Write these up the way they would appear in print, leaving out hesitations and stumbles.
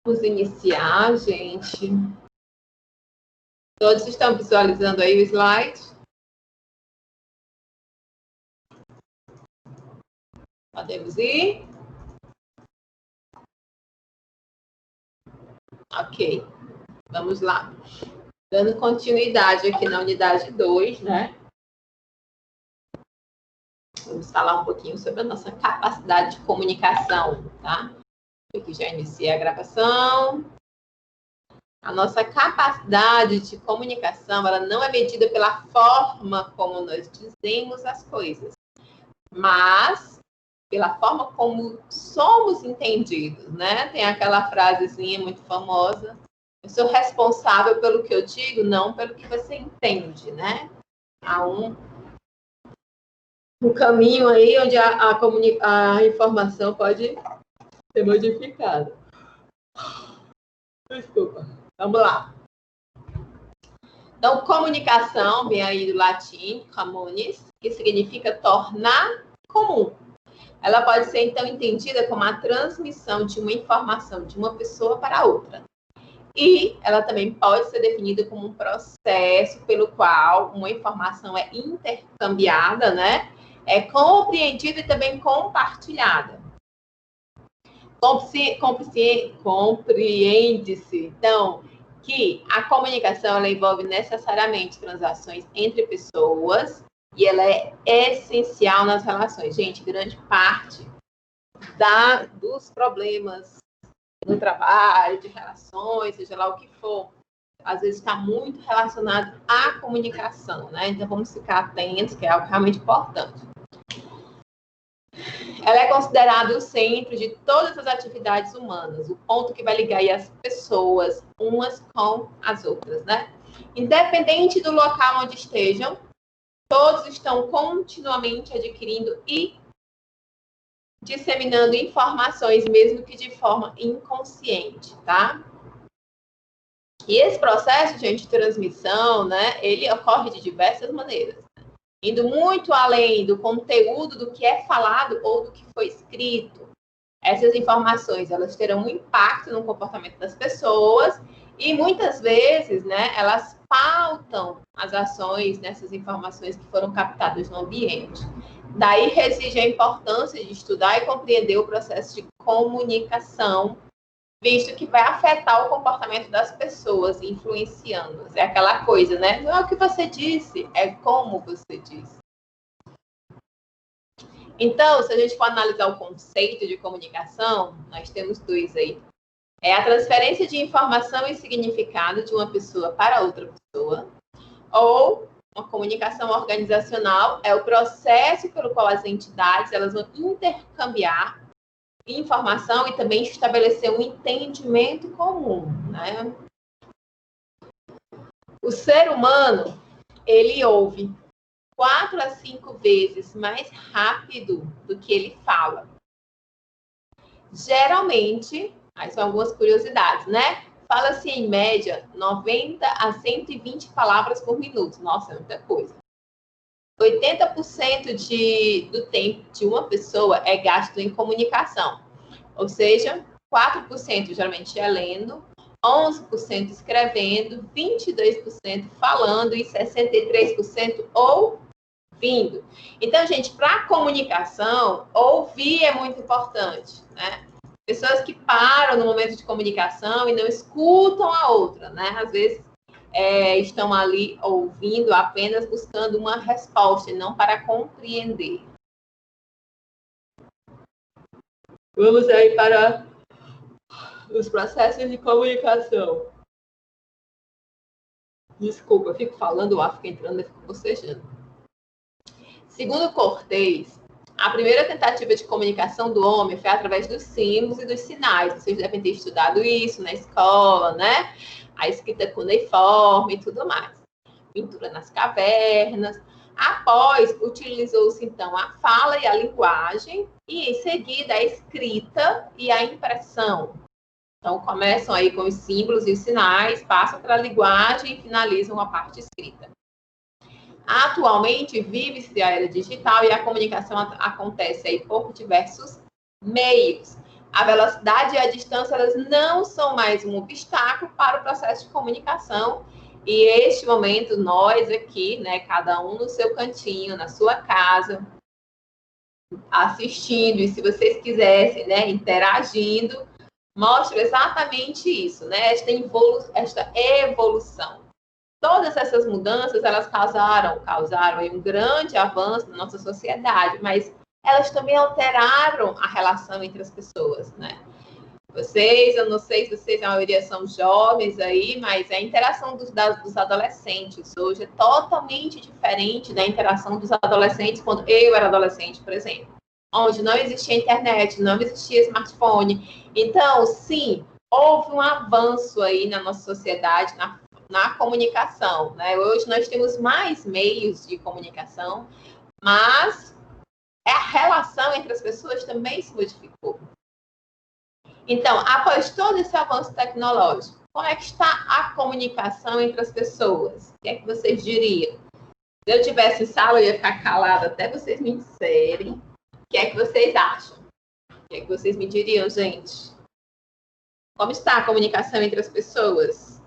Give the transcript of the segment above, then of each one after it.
Vamos iniciar, gente. Todos estão visualizando aí o slide? Podemos ir? Ok. Vamos lá. Dando continuidade aqui na unidade 2, né? Vamos falar um pouquinho sobre a nossa capacidade de comunicação, tá? Aqui já iniciei a gravação. A nossa capacidade de comunicação, ela não é medida pela forma como nós dizemos as coisas, mas pela forma como somos entendidos, né? Tem aquela frasezinha muito famosa: eu sou responsável pelo que eu digo, não pelo que você entende, né? Há um caminho aí onde a informação pode ser modificada. Desculpa. Vamos lá. Então, comunicação vem aí do latim, communis, que significa tornar comum. Ela pode ser, então, entendida como a transmissão de uma informação de uma pessoa para outra. E ela também pode ser definida como um processo pelo qual uma informação é intercambiada, né? É compreendida e também compartilhada. Compreende-se, então, que a comunicação ela envolve necessariamente transações entre pessoas e ela é essencial nas relações. Gente, grande parte dos problemas no trabalho, de relações, seja lá o que for, às vezes está muito relacionado à comunicação, né? Então, vamos ficar atentos, que é algo realmente importante. Ela é considerada o centro de todas as atividades humanas, o ponto que vai ligar aí as pessoas umas com as outras, né? Independente do local onde estejam, todos estão continuamente adquirindo e disseminando informações, mesmo que de forma inconsciente, tá? E esse processo, gente, de transmissão, né, ele ocorre de diversas maneiras, indo muito além do conteúdo do que é falado ou do que foi escrito. Essas informações, elas terão um impacto no comportamento das pessoas e muitas vezes, né, elas pautam as ações nessas informações que foram captadas no ambiente. Daí reside a importância de estudar e compreender o processo de comunicação, visto que vai afetar o comportamento das pessoas, influenciando-as. É aquela coisa, né? Não é o que você disse, é como você disse. Então, se a gente for analisar o conceito de comunicação, nós temos dois aí. É a transferência de informação e significado de uma pessoa para outra pessoa, ou uma comunicação organizacional é o processo pelo qual as entidades elas vão intercambiar informação e também estabelecer um entendimento comum, né? O ser humano, ele ouve 4 a 5 vezes mais rápido do que ele fala. Geralmente, aí são algumas curiosidades, né? Fala-se em média 90 a 120 palavras por minuto. Nossa, é muita coisa. 80% do tempo de uma pessoa é gasto em comunicação. Ou seja, 4% geralmente é lendo, 11% escrevendo, 22% falando e 63% ouvindo. Então, gente, para a comunicação, ouvir é muito importante, né? Pessoas que param no momento de comunicação e não escutam a outra, né? Às vezes estão ali ouvindo apenas buscando uma resposta, e não para compreender. Vamos aí para os processos de comunicação. Desculpa, eu fico falando, o ar fica entrando e fico bocejando. Segundo Cortez, a primeira tentativa de comunicação do homem foi através dos símbolos e dos sinais. Vocês devem ter estudado isso na escola, né? A escrita cuneiforme e tudo mais. Pintura nas cavernas. Após, utilizou-se, então, a fala e a linguagem, e, em seguida, a escrita e a impressão. Então, começam aí com os símbolos e os sinais, passam para a linguagem e finalizam a parte escrita. Atualmente, vive-se a era digital e a comunicação acontece aí por diversos meios. A velocidade e a distância, elas não são mais um obstáculo para o processo de comunicação. E este momento, nós aqui, né, cada um no seu cantinho, na sua casa, assistindo, e se vocês quisessem, né, interagindo, mostra exatamente isso, né, esta evolução. Todas essas mudanças, elas causaram um grande avanço na nossa sociedade, mas elas também alteraram a relação entre as pessoas, né? Eu não sei se vocês, a maioria são jovens aí, mas a interação dos adolescentes hoje é totalmente diferente da interação dos adolescentes quando eu era adolescente, por exemplo, onde não existia internet, não existia smartphone. Então, sim, houve um avanço aí na nossa sociedade, na comunicação, né? Hoje nós temos mais meios de comunicação, mas a relação entre as pessoas também se modificou. Então, após todo esse avanço tecnológico, como é que está a comunicação entre as pessoas? O que é que vocês diriam? Se eu tivesse em sala, eu ia ficar calada até vocês me disserem. O que é que vocês acham? O que é que vocês me diriam, gente? Como está a comunicação entre as pessoas?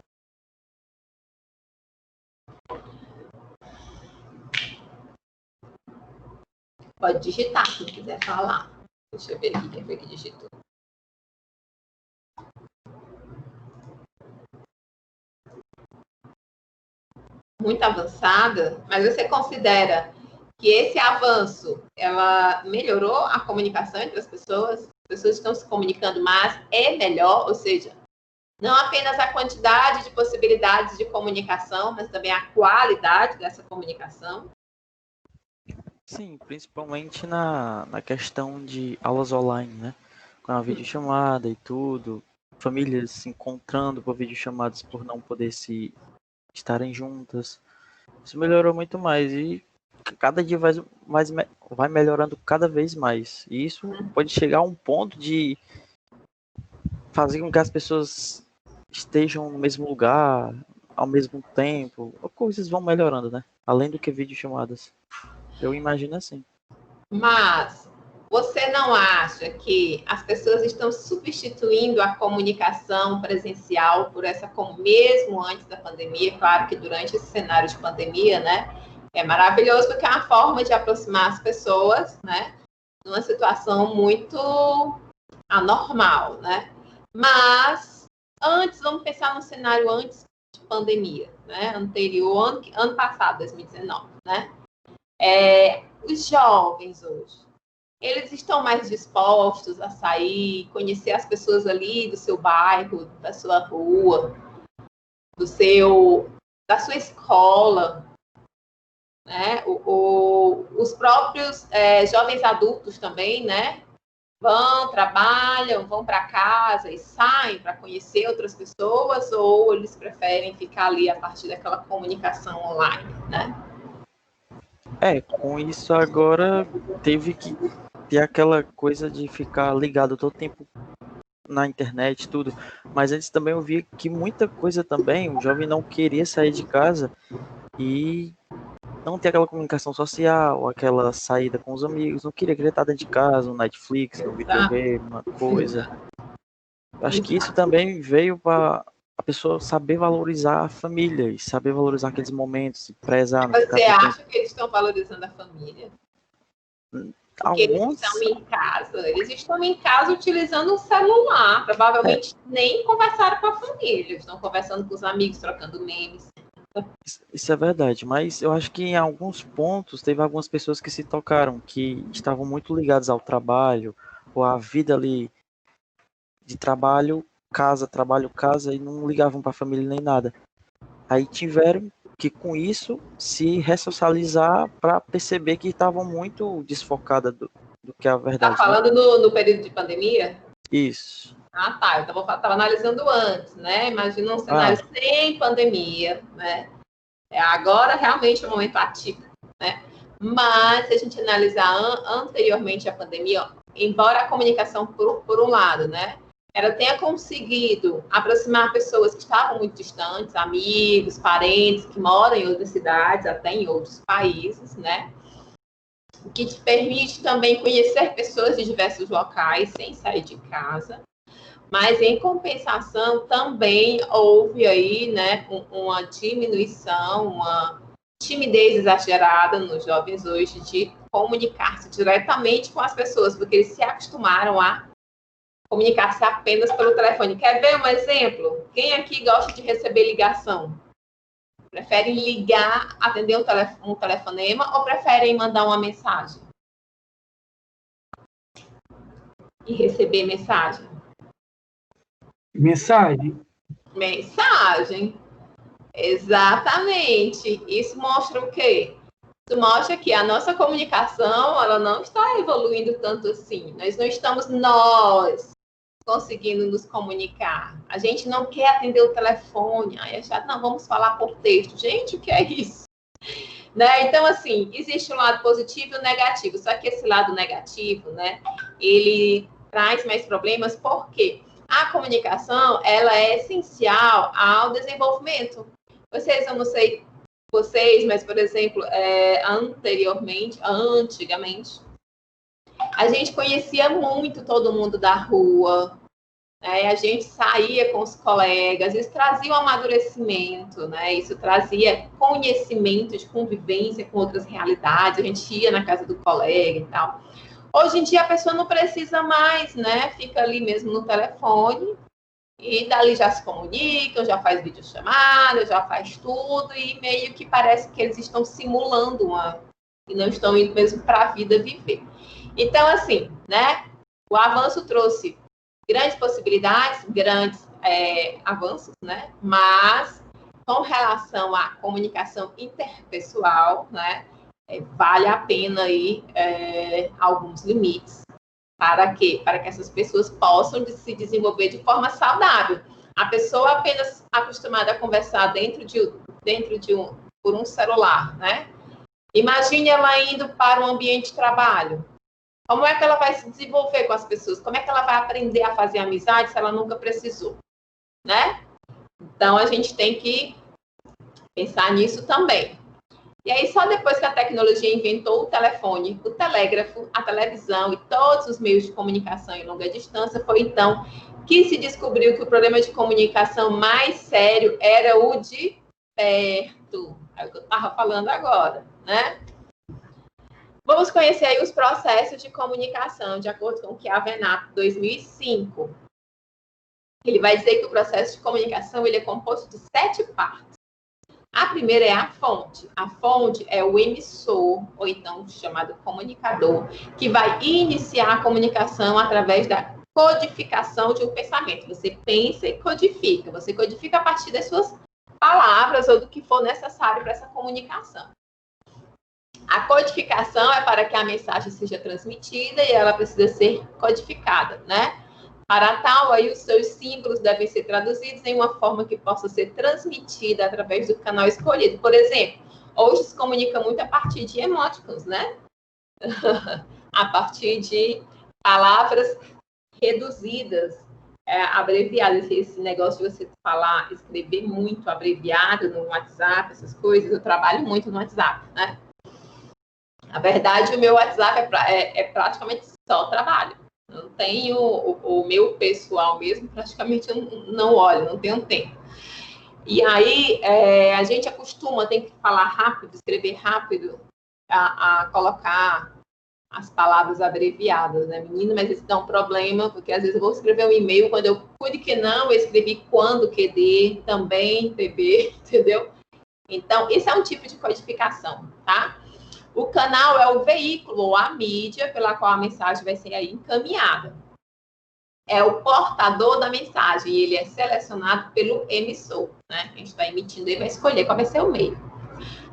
Pode digitar, se quiser falar. Deixa eu ver aqui quem foi que digitou. Muito avançada, mas você considera que esse avanço, ela melhorou a comunicação entre as pessoas? As pessoas estão se comunicando mais, é melhor, ou seja, não apenas a quantidade de possibilidades de comunicação, mas também a qualidade dessa comunicação? Sim, principalmente na questão de aulas online, né? Com a videochamada e tudo, famílias se encontrando por videochamadas por não poder se estarem juntas. Isso melhorou muito mais e cada dia vai melhorando cada vez mais. E isso pode chegar a um ponto de fazer com que as pessoas estejam no mesmo lugar, ao mesmo tempo. Coisas vão melhorando, né? Além do que videochamadas. Eu imagino assim. Mas você não acha que as pessoas estão substituindo a comunicação presencial por essa, mesmo antes da pandemia? Claro que durante esse cenário de pandemia, né? É maravilhoso porque é uma forma de aproximar as pessoas, né? Numa situação muito anormal, né? Mas antes, vamos pensar no cenário antes de pandemia, né? Anterior, ano passado, 2019, né? Os jovens hoje, eles estão mais dispostos a sair, conhecer as pessoas ali do seu bairro, da sua rua, da sua escola, né? Os próprios jovens adultos também, né? Trabalham, vão para casa e saem para conhecer outras pessoas, ou eles preferem ficar ali a partir daquela comunicação online, né? Com isso agora teve que ter aquela coisa de ficar ligado todo tempo na internet, tudo. Mas antes também eu via que muita coisa também, o jovem não queria sair de casa e não ter aquela comunicação social, aquela saída com os amigos, não queria estar dentro de casa, no Netflix, no videogame, uma coisa. Eu acho que isso também veio para a pessoa saber valorizar a família e saber valorizar aqueles momentos, prezar. Você acha que eles estão valorizando a família? Porque Alguns... eles estão em casa utilizando o celular, provavelmente nem conversaram com a família, estão conversando com os amigos, trocando memes. Isso é verdade, mas eu acho que em alguns pontos teve algumas pessoas que se tocaram, que estavam muito ligadas ao trabalho, ou à vida ali de trabalho, casa, e não ligavam para a família nem nada. Aí tiveram que, com isso, se ressocializar para perceber que estavam muito desfocadas do que é a verdade. Tá falando no período de pandemia? Isso. Ah, tá. Eu estava analisando antes, né? Imagina um cenário sem pandemia, né? Agora realmente é um momento atípico, né? Mas se a gente analisar anteriormente à pandemia, embora a comunicação, por um lado, né? Ela tenha conseguido aproximar pessoas que estavam muito distantes, amigos, parentes que moram em outras cidades, até em outros países, né? que te permite também conhecer pessoas de diversos locais sem sair de casa. Mas, em compensação, também houve aí, né, uma diminuição, uma timidez exagerada nos jovens hoje de comunicar-se diretamente com as pessoas, porque eles se acostumaram a comunicar-se apenas pelo telefone. Quer ver um exemplo? Quem aqui gosta de receber ligação? Preferem ligar, atender um telefonema ou preferem mandar uma mensagem? E receber mensagem? Mensagem. Mensagem. Exatamente. Isso mostra o quê? Isso mostra que a nossa comunicação, ela não está evoluindo tanto assim. Nós não estamos conseguindo nos comunicar. A gente não quer atender o telefone. Aí é chato, não, vamos falar por texto. Gente, o que é isso? Né? Então, assim, existe um lado positivo e um negativo. Só que esse lado negativo, né, ele traz mais problemas porque a comunicação, ela é essencial ao desenvolvimento. Eu não sei vocês, mas, por exemplo, antigamente, a gente conhecia muito todo mundo da rua, né? A gente saía com os colegas, isso trazia um amadurecimento, né? Isso trazia conhecimento de convivência com outras realidades, a gente ia na casa do colega e tal. Hoje em dia a pessoa não precisa mais, né? Fica ali mesmo no telefone e dali já se comunicam, já faz videochamada, já faz tudo e meio que parece que eles estão simulando e não estão indo mesmo para a vida viver. Então, assim, né? O avanço trouxe grandes possibilidades, grandes avanços, né? Mas com relação à comunicação interpessoal, né? Vale a pena aí alguns limites para que essas pessoas possam se desenvolver de forma saudável. A pessoa apenas acostumada a conversar por um celular, né? Imagine ela indo para um ambiente de trabalho. Como é que ela vai se desenvolver com as pessoas? Como é que ela vai aprender a fazer amizade se ela nunca precisou, né? Então, a gente tem que pensar nisso também. E aí, só depois que a tecnologia inventou o telefone, o telégrafo, a televisão e todos os meios de comunicação em longa distância, foi então que se descobriu que o problema de comunicação mais sério era o de perto. É o que eu estava falando agora, né? Vamos conhecer aí os processos de comunicação, de acordo com o Chiavenato 2005. Ele vai dizer que o processo de comunicação ele é composto de 7 partes. A primeira é a fonte. A fonte é o emissor, ou então chamado comunicador, que vai iniciar a comunicação através da codificação de um pensamento. Você pensa e codifica. Você codifica a partir das suas palavras ou do que for necessário para essa comunicação. A codificação é para que a mensagem seja transmitida e ela precisa ser codificada, né? Para tal, aí os seus símbolos devem ser traduzidos em uma forma que possa ser transmitida através do canal escolhido. Por exemplo, hoje se comunica muito a partir de emoticons, né? A partir de palavras reduzidas, abreviadas. Esse negócio de você falar, escrever muito abreviado no WhatsApp, essas coisas, eu trabalho muito no WhatsApp, né? Na verdade, o meu WhatsApp é praticamente só trabalho. Não tenho o meu pessoal mesmo, praticamente eu não olho, não tenho tempo. E aí, a gente acostuma, tem que falar rápido, escrever rápido, a colocar as palavras abreviadas, né, menina? Mas isso dá um problema, porque às vezes eu vou escrever um e-mail, quando eu cuide que não, eu escrevi quando QD, também TB, entendeu? Então, esse é um tipo de codificação, tá? O canal é o veículo ou a mídia pela qual a mensagem vai ser aí encaminhada. É o portador da mensagem e ele é selecionado pelo emissor, né? A gente vai emitindo e vai escolher qual vai ser o meio.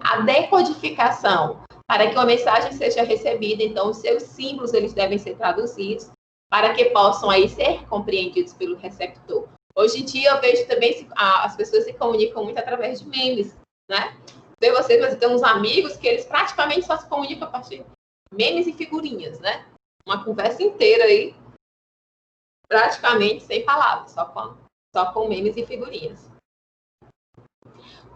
A decodificação, para que uma mensagem seja recebida, então os seus símbolos eles devem ser traduzidos para que possam aí ser compreendidos pelo receptor. Hoje em dia eu vejo também as pessoas se comunicam muito através de memes, né? Ver vocês, mas tem uns amigos que eles praticamente só se comunicam a partir de memes e figurinhas, né? Uma conversa inteira aí, praticamente sem palavras, só com memes e figurinhas.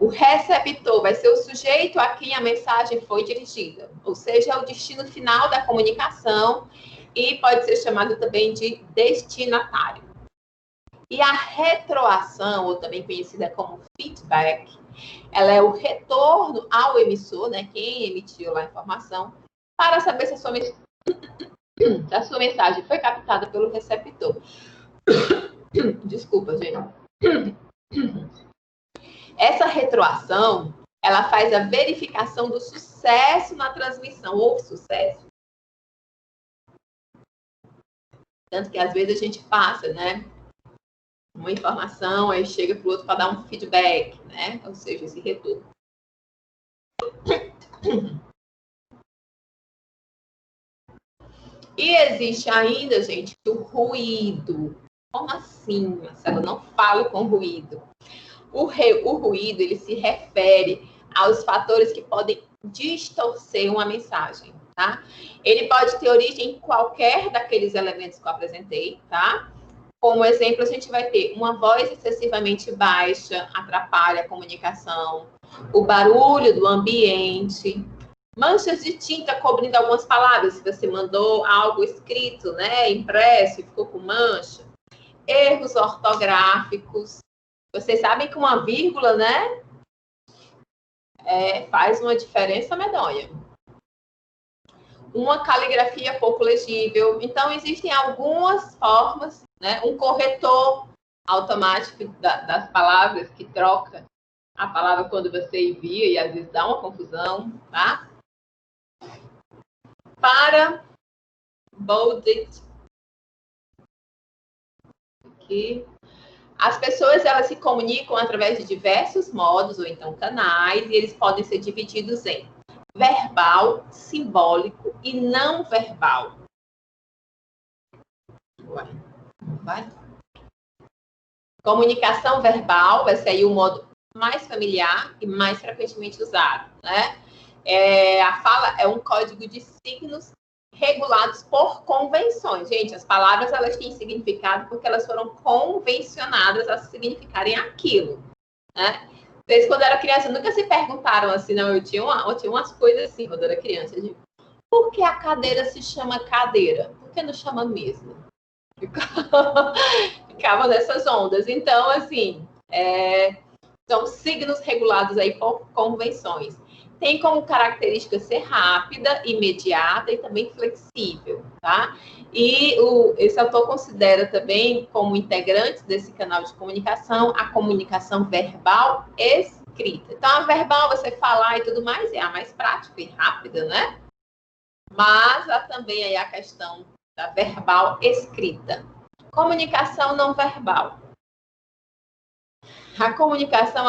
O receptor vai ser o sujeito a quem a mensagem foi dirigida, ou seja, é o destino final da comunicação e pode ser chamado também de destinatário. E a retroação, ou também conhecida como feedback, ela é o retorno ao emissor, né, quem emitiu lá a informação, para saber se a sua mensagem foi captada pelo receptor. Desculpa, gente. Essa retroação, ela faz a verificação do sucesso na transmissão, ou sucesso. Tanto que às vezes a gente passa, né, uma informação, aí chega para o outro para dar um feedback, né, ou seja, esse retorno. E existe ainda, gente, o ruído. Como assim, Marcelo? Não falo com ruído. O ruído, ele se refere aos fatores que podem distorcer uma mensagem, tá? Ele pode ter origem em qualquer daqueles elementos que eu apresentei, tá? Como exemplo, a gente vai ter uma voz excessivamente baixa, atrapalha a comunicação, o barulho do ambiente, manchas de tinta cobrindo algumas palavras, se você mandou algo escrito, né, impresso e ficou com mancha, erros ortográficos. Vocês sabem que uma vírgula, né, faz uma diferença medonha. Uma caligrafia pouco legível. Então, existem algumas formas, né, um corretor automático das palavras que troca a palavra quando você envia e às vezes dá uma confusão, tá? Para bolded aqui. As pessoas, elas se comunicam através de diversos modos ou então canais e eles podem ser divididos em verbal, simbólico e não verbal. Vai. Comunicação verbal vai ser aí o modo mais familiar e mais frequentemente usado, né? A fala é um código de signos regulados por convenções. Gente, as palavras, elas têm significado porque elas foram convencionadas a significarem aquilo, né? Vocês, quando era criança, nunca se perguntaram assim, não? Eu tinha umas coisas assim, quando era criança. De, por que a cadeira se chama cadeira? Por que não chama mesa? Ficava nessas ondas. Então, assim, são signos regulados aí por convenções. Tem como característica ser rápida, imediata e também flexível, tá? E esse autor considera também como integrantes desse canal de comunicação a comunicação verbal escrita. Então, a verbal, você falar e tudo mais, é a mais prática e rápida, né? Mas há também aí a questão da verbal escrita. Comunicação não verbal. A comunicação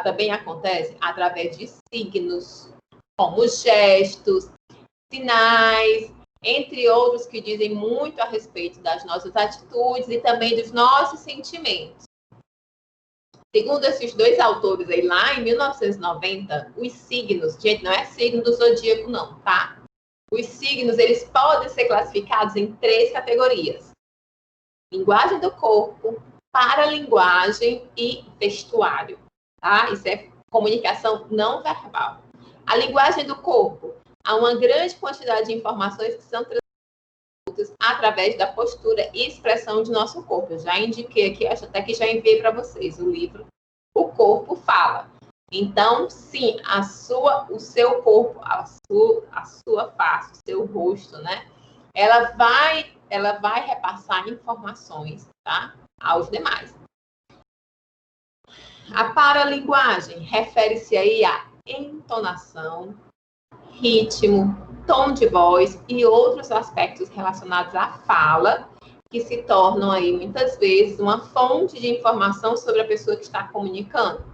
também acontece através de signos, como gestos, sinais, entre outros que dizem muito a respeito das nossas atitudes e também dos nossos sentimentos. Segundo esses dois autores aí, lá em 1990, os signos, gente, não é signo do zodíaco não, tá? Os signos, eles podem ser classificados em 3 categorias. Linguagem do corpo, paralinguagem e vestuário, tá? Isso é comunicação não verbal. A linguagem do corpo, há uma grande quantidade de informações que são transmitidas através da postura e expressão de nosso corpo. Eu já indiquei aqui, acho até que já enviei para vocês o livro O Corpo Fala. Então, sim, o seu corpo, a sua face, o seu rosto, né? Ela vai repassar informações, tá? Aos demais. A paralinguagem refere-se aí à entonação, ritmo, tom de voz e outros aspectos relacionados à fala, que se tornam aí muitas vezes uma fonte de informação sobre a pessoa que está comunicando.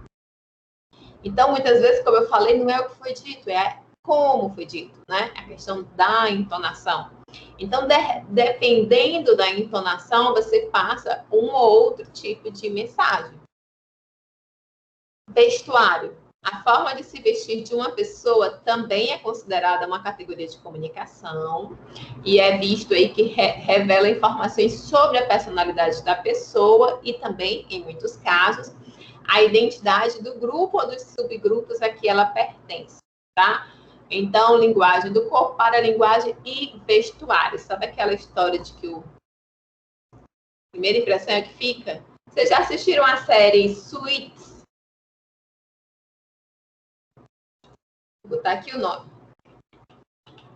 Então, muitas vezes, como eu falei, não é o que foi dito, é como foi dito, né? A questão da entonação. Então, dependendo da entonação, você passa um ou outro tipo de mensagem. Vestuário. A forma de se vestir de uma pessoa também é considerada uma categoria de comunicação e é visto aí que revela informações sobre a personalidade da pessoa e também, em muitos casos, a identidade do grupo ou dos subgrupos a que ela pertence, tá? Então, linguagem do corpo, paralinguagem e vestuário. Sabe aquela história de que a primeira impressão é que fica? Vocês já assistiram a série Suits? Vou botar aqui o nome.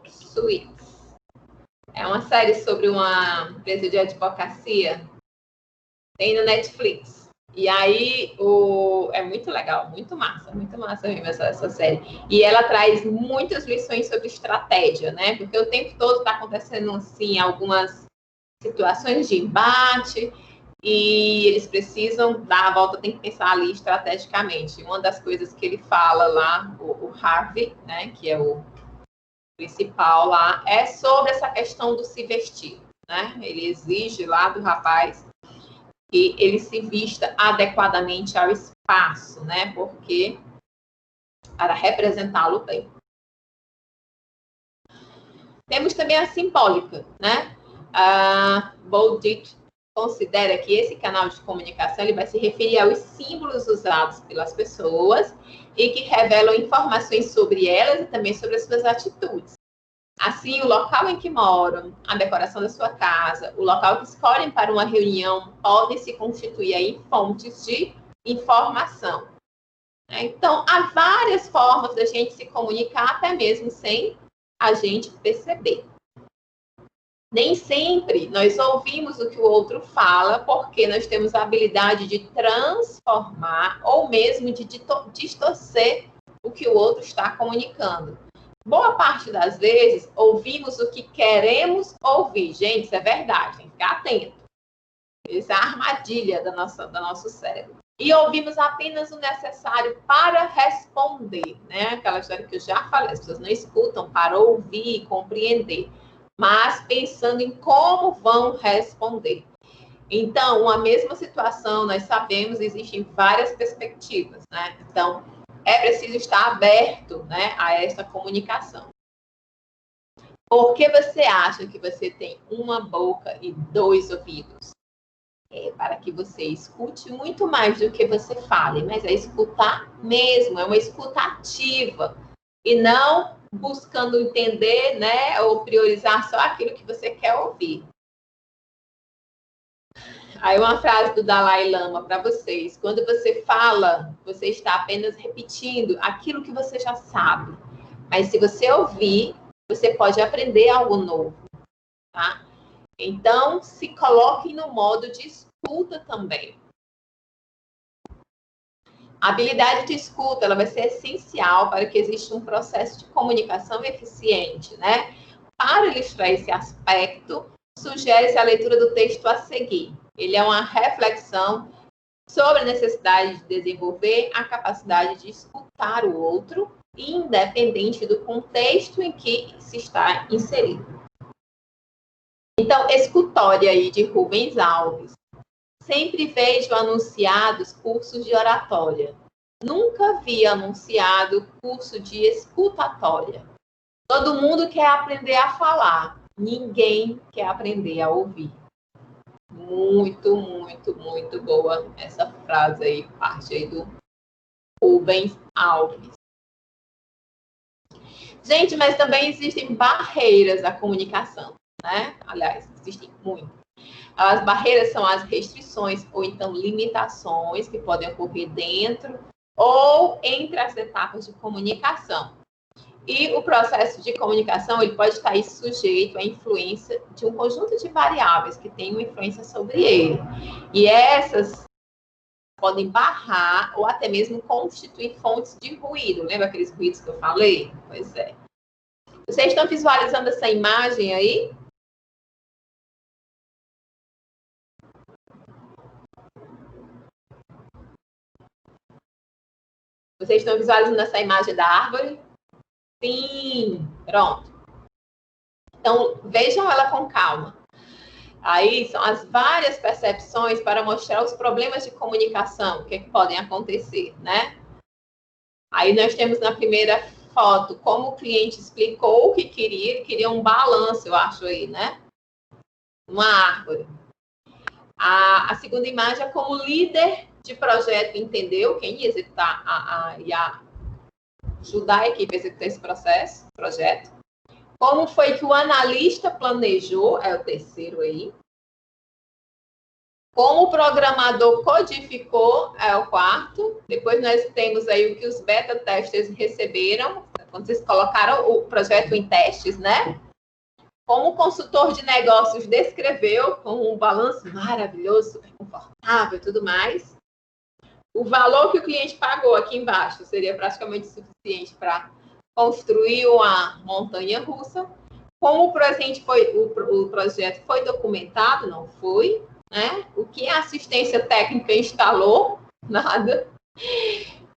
Suits. É uma série sobre uma empresa de advocacia. Tem no Netflix. E aí, é muito legal, muito massa mesmo essa série. E ela traz muitas lições sobre estratégia, né? Porque o tempo todo está acontecendo, assim, algumas situações de embate e eles precisam dar a volta, tem que pensar ali estrategicamente. Uma das coisas que ele fala lá, o Harvey, né, que é o principal lá, é sobre essa questão do se vestir, né? Ele exige lá do rapaz que ele se vista adequadamente ao espaço, né? Porque para representá-lo bem. Temos também a simbólica, né? A Bowditch considera que esse canal de comunicação ele vai se referir aos símbolos usados pelas pessoas e que revelam informações sobre elas e também sobre as suas atitudes. Assim, o local em que moram, a decoração da sua casa, o local que escolhem para uma reunião podem se constituir em fontes de informação. Então, há várias formas da gente se comunicar, até mesmo sem a gente perceber. Nem sempre nós ouvimos o que o outro fala, porque nós temos a habilidade de transformar ou mesmo de distorcer o que o outro está comunicando. Boa parte das vezes, ouvimos o que queremos ouvir. Gente, isso é verdade, tem que ficar atento. Essa é a armadilha do nosso cérebro. E ouvimos apenas o necessário para responder, né? Aquela história que eu já falei, as pessoas não escutam para ouvir e compreender, mas pensando em como vão responder. Então, uma mesma situação, nós sabemos, existem várias perspectivas, né? Então, é preciso estar aberto, né, a essa comunicação. Por que você acha que você tem uma boca e 2 ouvidos? É para que você escute muito mais do que você fale, mas é escutar mesmo, é uma escuta ativa, e não buscando entender, né, ou priorizar só aquilo que você quer ouvir. Aí uma frase do Dalai Lama para vocês. Quando você fala, você está apenas repetindo aquilo que você já sabe. Mas se você ouvir, você pode aprender algo novo, tá? Então, se coloquem no modo de escuta também. A habilidade de escuta, ela vai ser essencial para que exista um processo de comunicação eficiente, né? Para ilustrar esse aspecto, sugere-se a leitura do texto a seguir. Ele é uma reflexão sobre a necessidade de desenvolver a capacidade de escutar o outro, independente do contexto em que se está inserido. Então, escutória aí de Rubens Alves. Sempre vejo anunciados cursos de oratória. Nunca vi anunciado curso de escutatória. Todo mundo quer aprender a falar, ninguém quer aprender a ouvir. Muito, muito, muito boa essa frase aí, parte aí do Rubens Alves. Gente, mas também existem barreiras à comunicação, né? Aliás, existem muitas. As barreiras são as restrições ou então limitações que podem ocorrer dentro ou entre as etapas de comunicação. E o processo de comunicação ele pode estar sujeito à influência de um conjunto de variáveis que têm uma influência sobre ele. E essas podem barrar ou até mesmo constituir fontes de ruído. Lembra aqueles ruídos que eu falei? Pois é. Vocês estão visualizando essa imagem aí? Vocês estão visualizando essa imagem da árvore? Sim, pronto. Então, vejam ela com calma. Aí são as várias percepções para mostrar os problemas de comunicação que podem acontecer, né? Aí nós temos na primeira foto como o cliente explicou o que queria, ele queria um balanço, eu acho aí, né? Uma árvore. A segunda imagem é como o líder de de projeto entendeu, quem ia executar e ajudar a equipe a executar esse projeto. Como foi que o analista planejou, é o terceiro aí. Como o programador codificou, é o quarto. Depois nós temos aí o que os beta testers receberam, quando vocês colocaram o projeto em testes, né? Como o consultor de negócios descreveu, com um balanço maravilhoso, super confortável e tudo mais. O valor que o cliente pagou aqui embaixo seria praticamente suficiente para construir uma montanha russa. Como o projeto foi documentado, não foi, né? O que a assistência técnica instalou, nada.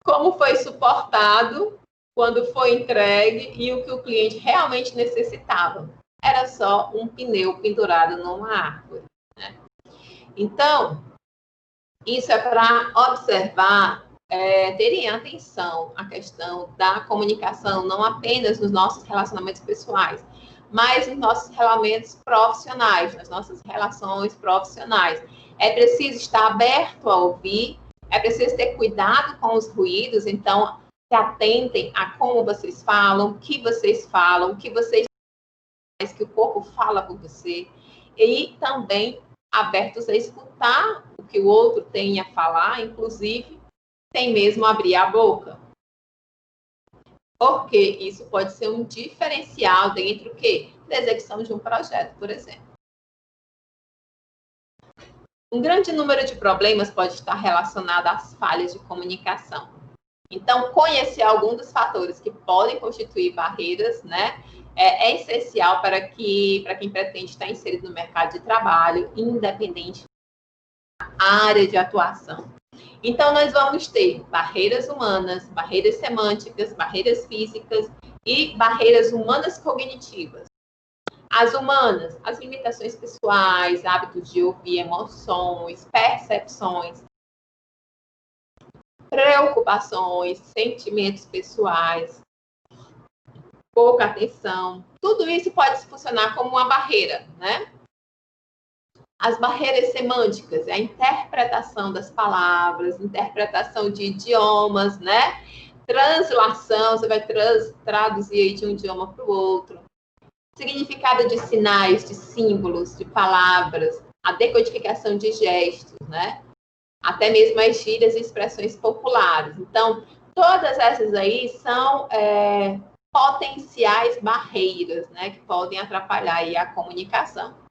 Como foi suportado quando foi entregue e o que o cliente realmente necessitava. Era só um pneu pendurado numa árvore, né? Então, isso é para observar, terem atenção à questão da comunicação, não apenas nos nossos relacionamentos pessoais, mas nos nossos relacionamentos profissionais, nas nossas relações profissionais. É preciso estar aberto a ouvir, é preciso ter cuidado com os ruídos, então se atentem a como vocês falam, o que vocês falam, o que vocês fazem, que o corpo fala por você, e também abertos a escutar o que o outro tem a falar, inclusive, sem mesmo abrir a boca. Porque isso pode ser um diferencial dentro do quê? Da execução de um projeto, por exemplo. Um grande número de problemas pode estar relacionado às falhas de comunicação. Então, conhecer algum dos fatores que podem constituir barreiras, né, é essencial para quem pretende estar inserido no mercado de trabalho, independente da área de atuação. Então, nós vamos ter barreiras humanas, barreiras semânticas, barreiras físicas e barreiras humanas cognitivas. As humanas, as limitações pessoais, hábitos de ouvir, emoções, percepções, preocupações, sentimentos pessoais, pouca atenção. Tudo isso pode funcionar como uma barreira, né? As barreiras semânticas, a interpretação das palavras, interpretação de idiomas, né? Translação, você vai traduzir aí de um idioma para o outro. Significado de sinais, de símbolos, de palavras, a decodificação de gestos, né? Até mesmo as gírias e expressões populares. Então, todas essas aí são potenciais barreiras, né? Que podem atrapalhar aí a comunicação.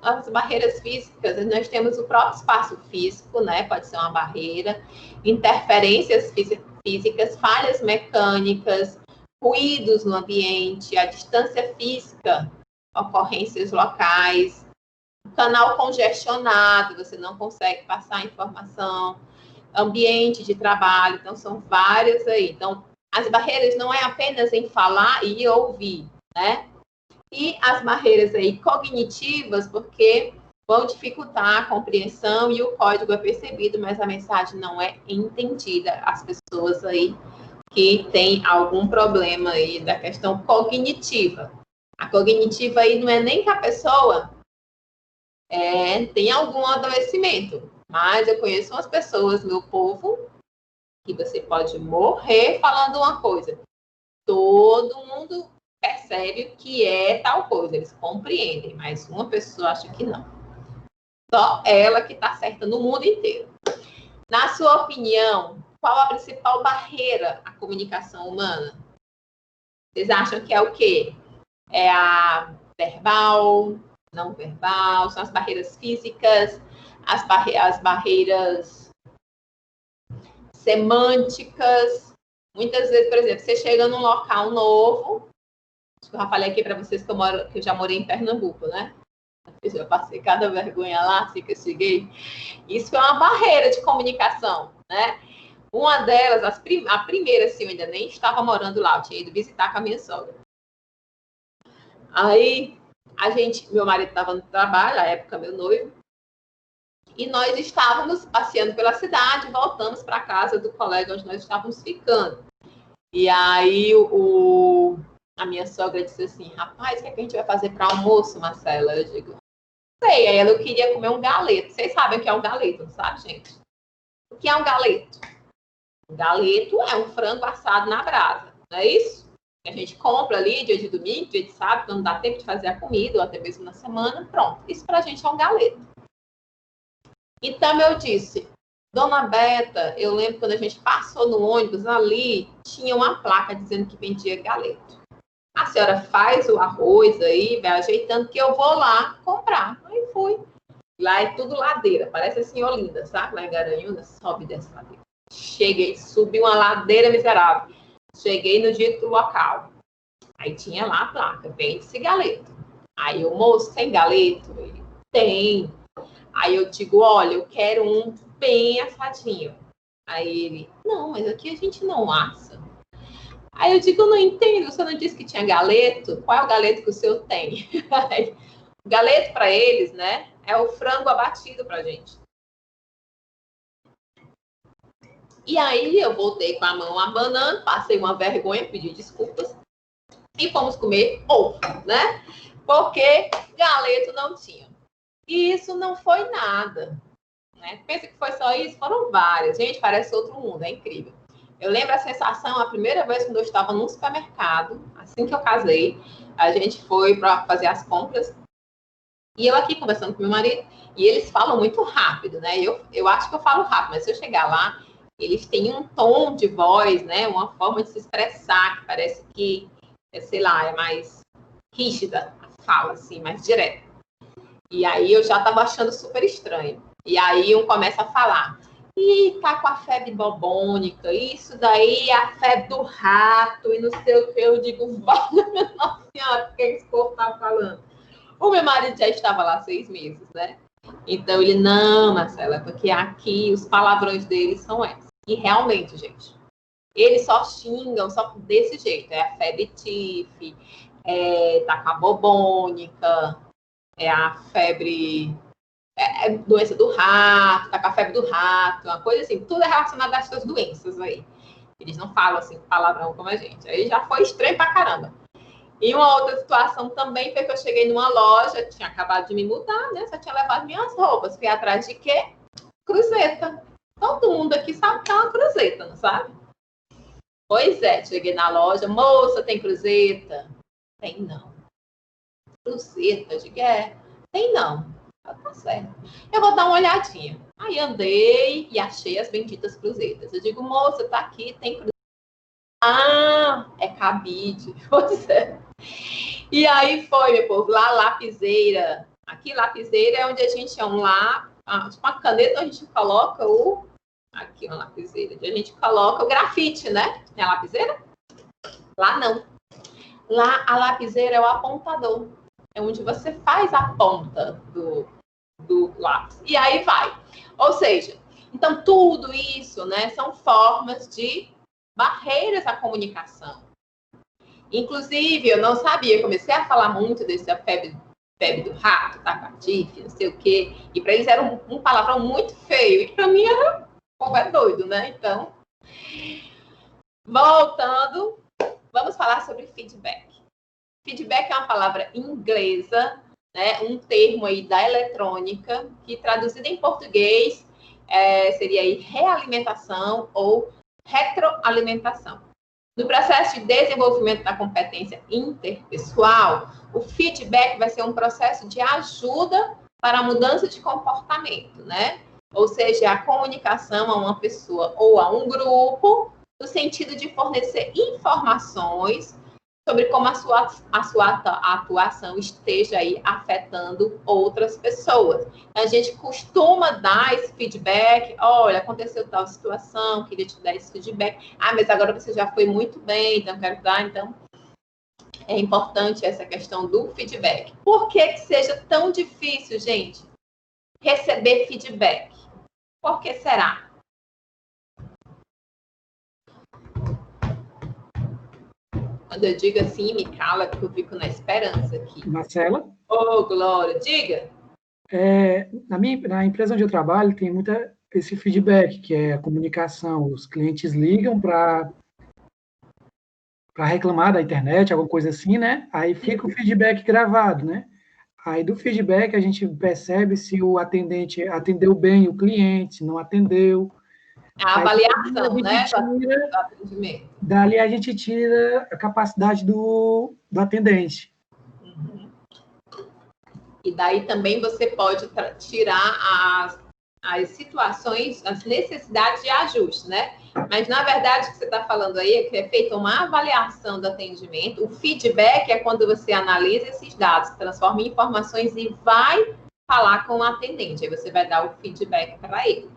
As barreiras físicas, nós temos o próprio espaço físico, né? Pode ser uma barreira, interferências físicas, falhas mecânicas, ruídos no ambiente, a distância física, ocorrências locais, canal congestionado, você não consegue passar a informação, ambiente de trabalho, então são várias aí. Então, as barreiras não é apenas em falar e ouvir, né? E as barreiras aí cognitivas, porque vão dificultar a compreensão e o código é percebido, mas a mensagem não é entendida. As pessoas aí que têm algum problema aí da questão cognitiva. A cognitiva aí não é nem que a pessoa tem algum adoecimento, mas eu conheço umas pessoas, meu povo, que você pode morrer falando uma coisa. Todo mundo percebe que é tal coisa, eles compreendem, mas uma pessoa acha que não. Só ela que está certa no mundo inteiro. Na sua opinião, qual a principal barreira à comunicação humana? Vocês acham que é o quê? É a verbal, não verbal, são as barreiras físicas, as barreiras semânticas. Muitas vezes, por exemplo, você chega num local novo, acho que eu já falei aqui para vocês que eu já morei em Pernambuco, né? Eu já passei cada vergonha lá, assim que eu cheguei. Isso é uma barreira de comunicação, né? Uma delas, a primeira, assim, eu ainda nem estava morando lá, eu tinha ido visitar com a minha sogra. Aí, meu marido estava no trabalho, à época meu noivo, e nós estávamos passeando pela cidade, voltamos para a casa do colega onde nós estávamos ficando. E aí, a minha sogra disse assim, rapaz, o que é que a gente vai fazer para almoço, Marcela? Eu digo, sei, aí ela queria comer um galeto. Vocês sabem o que é um galeto, não sabe, gente? O que é um galeto? Um galeto é um frango assado na brasa, não é isso? A gente compra ali dia de domingo, dia de sábado, quando dá tempo de fazer a comida, ou até mesmo na semana, pronto. Isso pra gente é um galeto. Então eu disse, Dona Beta, eu lembro quando a gente passou no ônibus ali, tinha uma placa dizendo que vendia galeto. A senhora faz o arroz aí, vai ajeitando que eu vou lá comprar. Aí fui. Lá é tudo ladeira, parece assim Olinda, sabe? Lá em Garanhuns, sobe dessa ladeira. Cheguei, subi uma ladeira miserável. Cheguei no dito local. Aí tinha lá a placa, vende-se galeto. Aí o moço, tem galeto? Ele, tem. Aí eu digo, olha, eu quero um bem assadinho. Aí ele, não, mas aqui a gente não assa. Aí eu digo, não entendo, você não disse que tinha galeto? Qual é o galeto que o senhor tem? O galeto para eles, né, é o frango abatido pra gente. E aí eu voltei com a mão abanando, passei uma vergonha, pedi desculpas e fomos comer ovo, né? Porque galeto não tinha. E isso não foi nada, né? Pensa que foi só isso? Foram várias. Gente, parece outro mundo, é incrível. Eu lembro a sensação, a primeira vez quando eu estava num supermercado, assim que eu casei, a gente foi para fazer as compras, e eu aqui conversando com meu marido, e eles falam muito rápido, né? Eu acho que eu falo rápido, mas se eu chegar lá, eles têm um tom de voz, né? Uma forma de se expressar, que parece que, sei lá, é mais rígida a fala, assim, mais direta. E aí eu já estava achando super estranho. E aí um começa a falar, ih, tá com a febre bobônica, isso daí é a febre do rato, e não sei o que. Eu digo, nossa senhora, o que esse povo tá falando? O meu marido já estava lá 6 meses, né? Então ele, não, Marcela, porque aqui os palavrões deles são esses. E realmente, gente, eles só xingam, só desse jeito. É a febre tif, tá com a bobônica, é a febre, doença do rato, tá com a febre do rato, uma coisa assim. Tudo é relacionado a essas doenças aí. Eles não falam assim palavrão como a gente. Aí já foi estranho pra caramba. E uma outra situação também foi que eu cheguei numa loja, tinha acabado de me mudar, né? Só tinha levado minhas roupas. Fui atrás de quê? Cruzeta. Todo mundo aqui sabe que é uma cruzeta, não sabe? Pois é, cheguei na loja, moça, tem cruzeta? Tem não. Cruzeta, digo, tem não. Tá certo. Eu vou dar uma olhadinha. Aí andei e achei as benditas cruzetas. Eu digo, moça, tá aqui, tem cruzeta. Ah, é cabide. Pois é. E aí foi, meu povo, lá lapiseira. Aqui lapiseira é onde a gente é um lá, tipo uma caneta, a gente coloca o... Aqui uma lapiseira, onde a gente coloca o grafite, né? É a lapiseira? Lá não. Lá a lapiseira é o apontador. É onde você faz a ponta do lápis. E aí vai. Ou seja, então tudo isso, né, são formas de barreiras à comunicação. Inclusive, eu não sabia, comecei a falar muito dessa febre do rato, tapatife, não sei o quê, e para eles era um palavrão muito feio, e para mim era, o povo é doido, né? Então, voltando, vamos falar sobre feedback. Feedback é uma palavra inglesa, né? Um termo aí da eletrônica, que traduzido em português seria aí realimentação ou retroalimentação. No processo de desenvolvimento da competência interpessoal, o feedback vai ser um processo de ajuda para a mudança de comportamento, né? Ou seja, a comunicação a uma pessoa ou a um grupo, no sentido de fornecer informações sobre como a sua atuação esteja aí afetando outras pessoas. A gente costuma dar esse feedback, olha, aconteceu tal situação, queria te dar esse feedback. Ah, mas agora você já foi muito bem, então quero dar, então é importante essa questão do feedback. Por que seja tão difícil, gente, receber feedback? Por que será? Quando eu digo assim, me cala, porque eu fico na esperança aqui. Marcela? Ô, Glória, diga. Na empresa onde eu trabalho, tem esse feedback, que é a comunicação. Os clientes ligam para reclamar da internet, alguma coisa assim, né? Aí fica o feedback gravado, né? Aí do feedback a gente percebe se o atendente atendeu bem o cliente, se não atendeu. A Aí, avaliação, né, tira, do atendimento. dali a gente tira a capacidade do atendente. Uhum. E daí também você pode tirar as situações, as necessidades de ajuste, né? Mas, na verdade, o que você está falando aí é que é feita uma avaliação do atendimento. O feedback é quando você analisa esses dados, transforma em informações e vai falar com o atendente. Aí você vai dar o feedback para ele.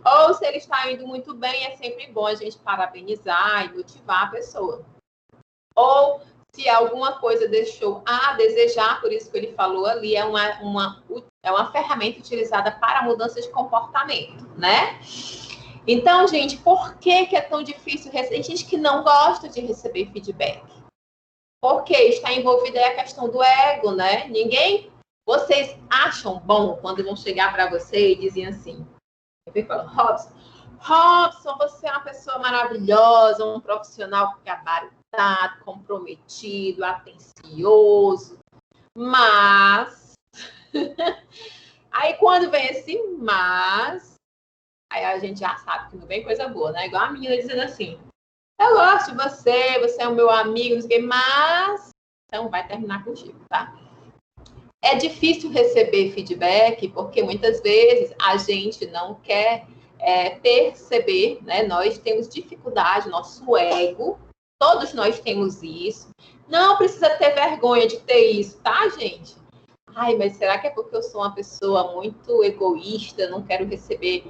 Ou, se ele está indo muito bem, é sempre bom a gente parabenizar e motivar a pessoa. Ou, se alguma coisa deixou a desejar, por isso que ele falou ali, é uma ferramenta utilizada para mudança de comportamento, né? Então, gente, por que é tão difícil receber? Tem gente que não gosta de receber feedback. Porque está envolvida aí a questão do ego, né? Vocês acham bom quando vão chegar para você e dizem assim, Robson, você é uma pessoa maravilhosa, um profissional gabaritado, comprometido, atencioso, mas... Aí, quando vem esse mas... Aí a gente já sabe que não vem coisa boa, né? Igual a menina dizendo assim, eu gosto de você, você é o meu amigo, mas... Então, vai terminar contigo, tá? É difícil receber feedback, porque muitas vezes a gente não quer perceber, né? Nós temos dificuldade, nosso ego, todos nós temos isso. Não precisa ter vergonha de ter isso, tá, gente? Ai, mas será que é porque eu sou uma pessoa muito egoísta, não quero receber?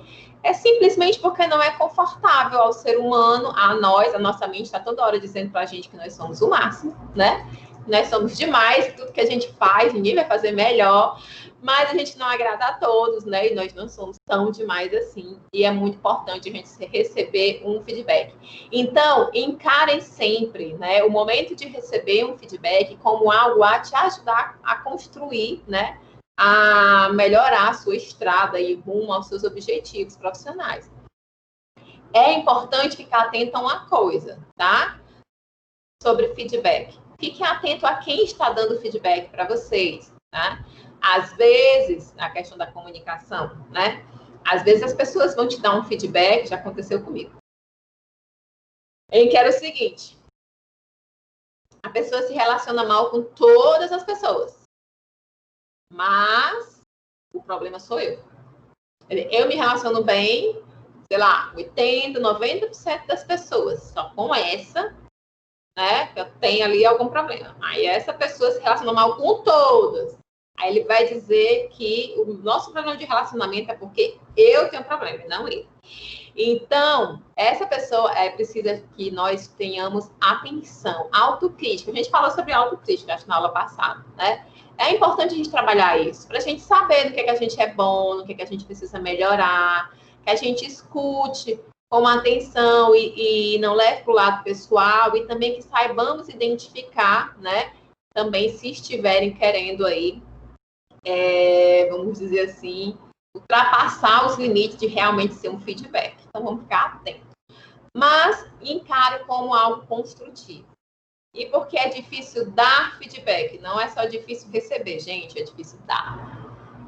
É simplesmente porque não é confortável ao ser humano, a nossa mente está toda hora dizendo pra gente que nós somos o máximo, né? Nós somos demais, tudo que a gente faz, ninguém vai fazer melhor, mas a gente não agrada a todos, né? E nós não somos tão demais assim. E é muito importante a gente receber um feedback. Então, encarem sempre, né, o momento de receber um feedback como algo a te ajudar a construir, né, a melhorar a sua estrada e rumo aos seus objetivos profissionais. É importante ficar atento a uma coisa, tá? Sobre feedback. Fiquem atento a quem está dando feedback para vocês, tá? Às vezes, na questão da comunicação, né? Às vezes as pessoas vão te dar um feedback, já aconteceu comigo, em que era o seguinte, a pessoa se relaciona mal com todas as pessoas, mas o problema sou eu. Eu me relaciono bem, sei lá, 80%, 90% das pessoas, só com essa, né, eu tenho ali algum problema. Aí essa pessoa se relaciona mal com todas. Aí ele vai dizer que o nosso problema de relacionamento é porque eu tenho problema, e não ele. Então, essa pessoa precisa que nós tenhamos atenção, autocrítica. A gente falou sobre autocrítica, acho, na aula passada, né? É importante a gente trabalhar isso, para a gente saber do que a gente é bom, no que a gente precisa melhorar, que a gente escute com atenção e não leve para o lado pessoal, e também que saibamos identificar, né? Também se estiverem querendo aí, vamos dizer assim, ultrapassar os limites de realmente ser um feedback. Então, vamos ficar atentos. Mas encare como algo construtivo. E porque é difícil dar feedback, não é só difícil receber, gente, é difícil dar.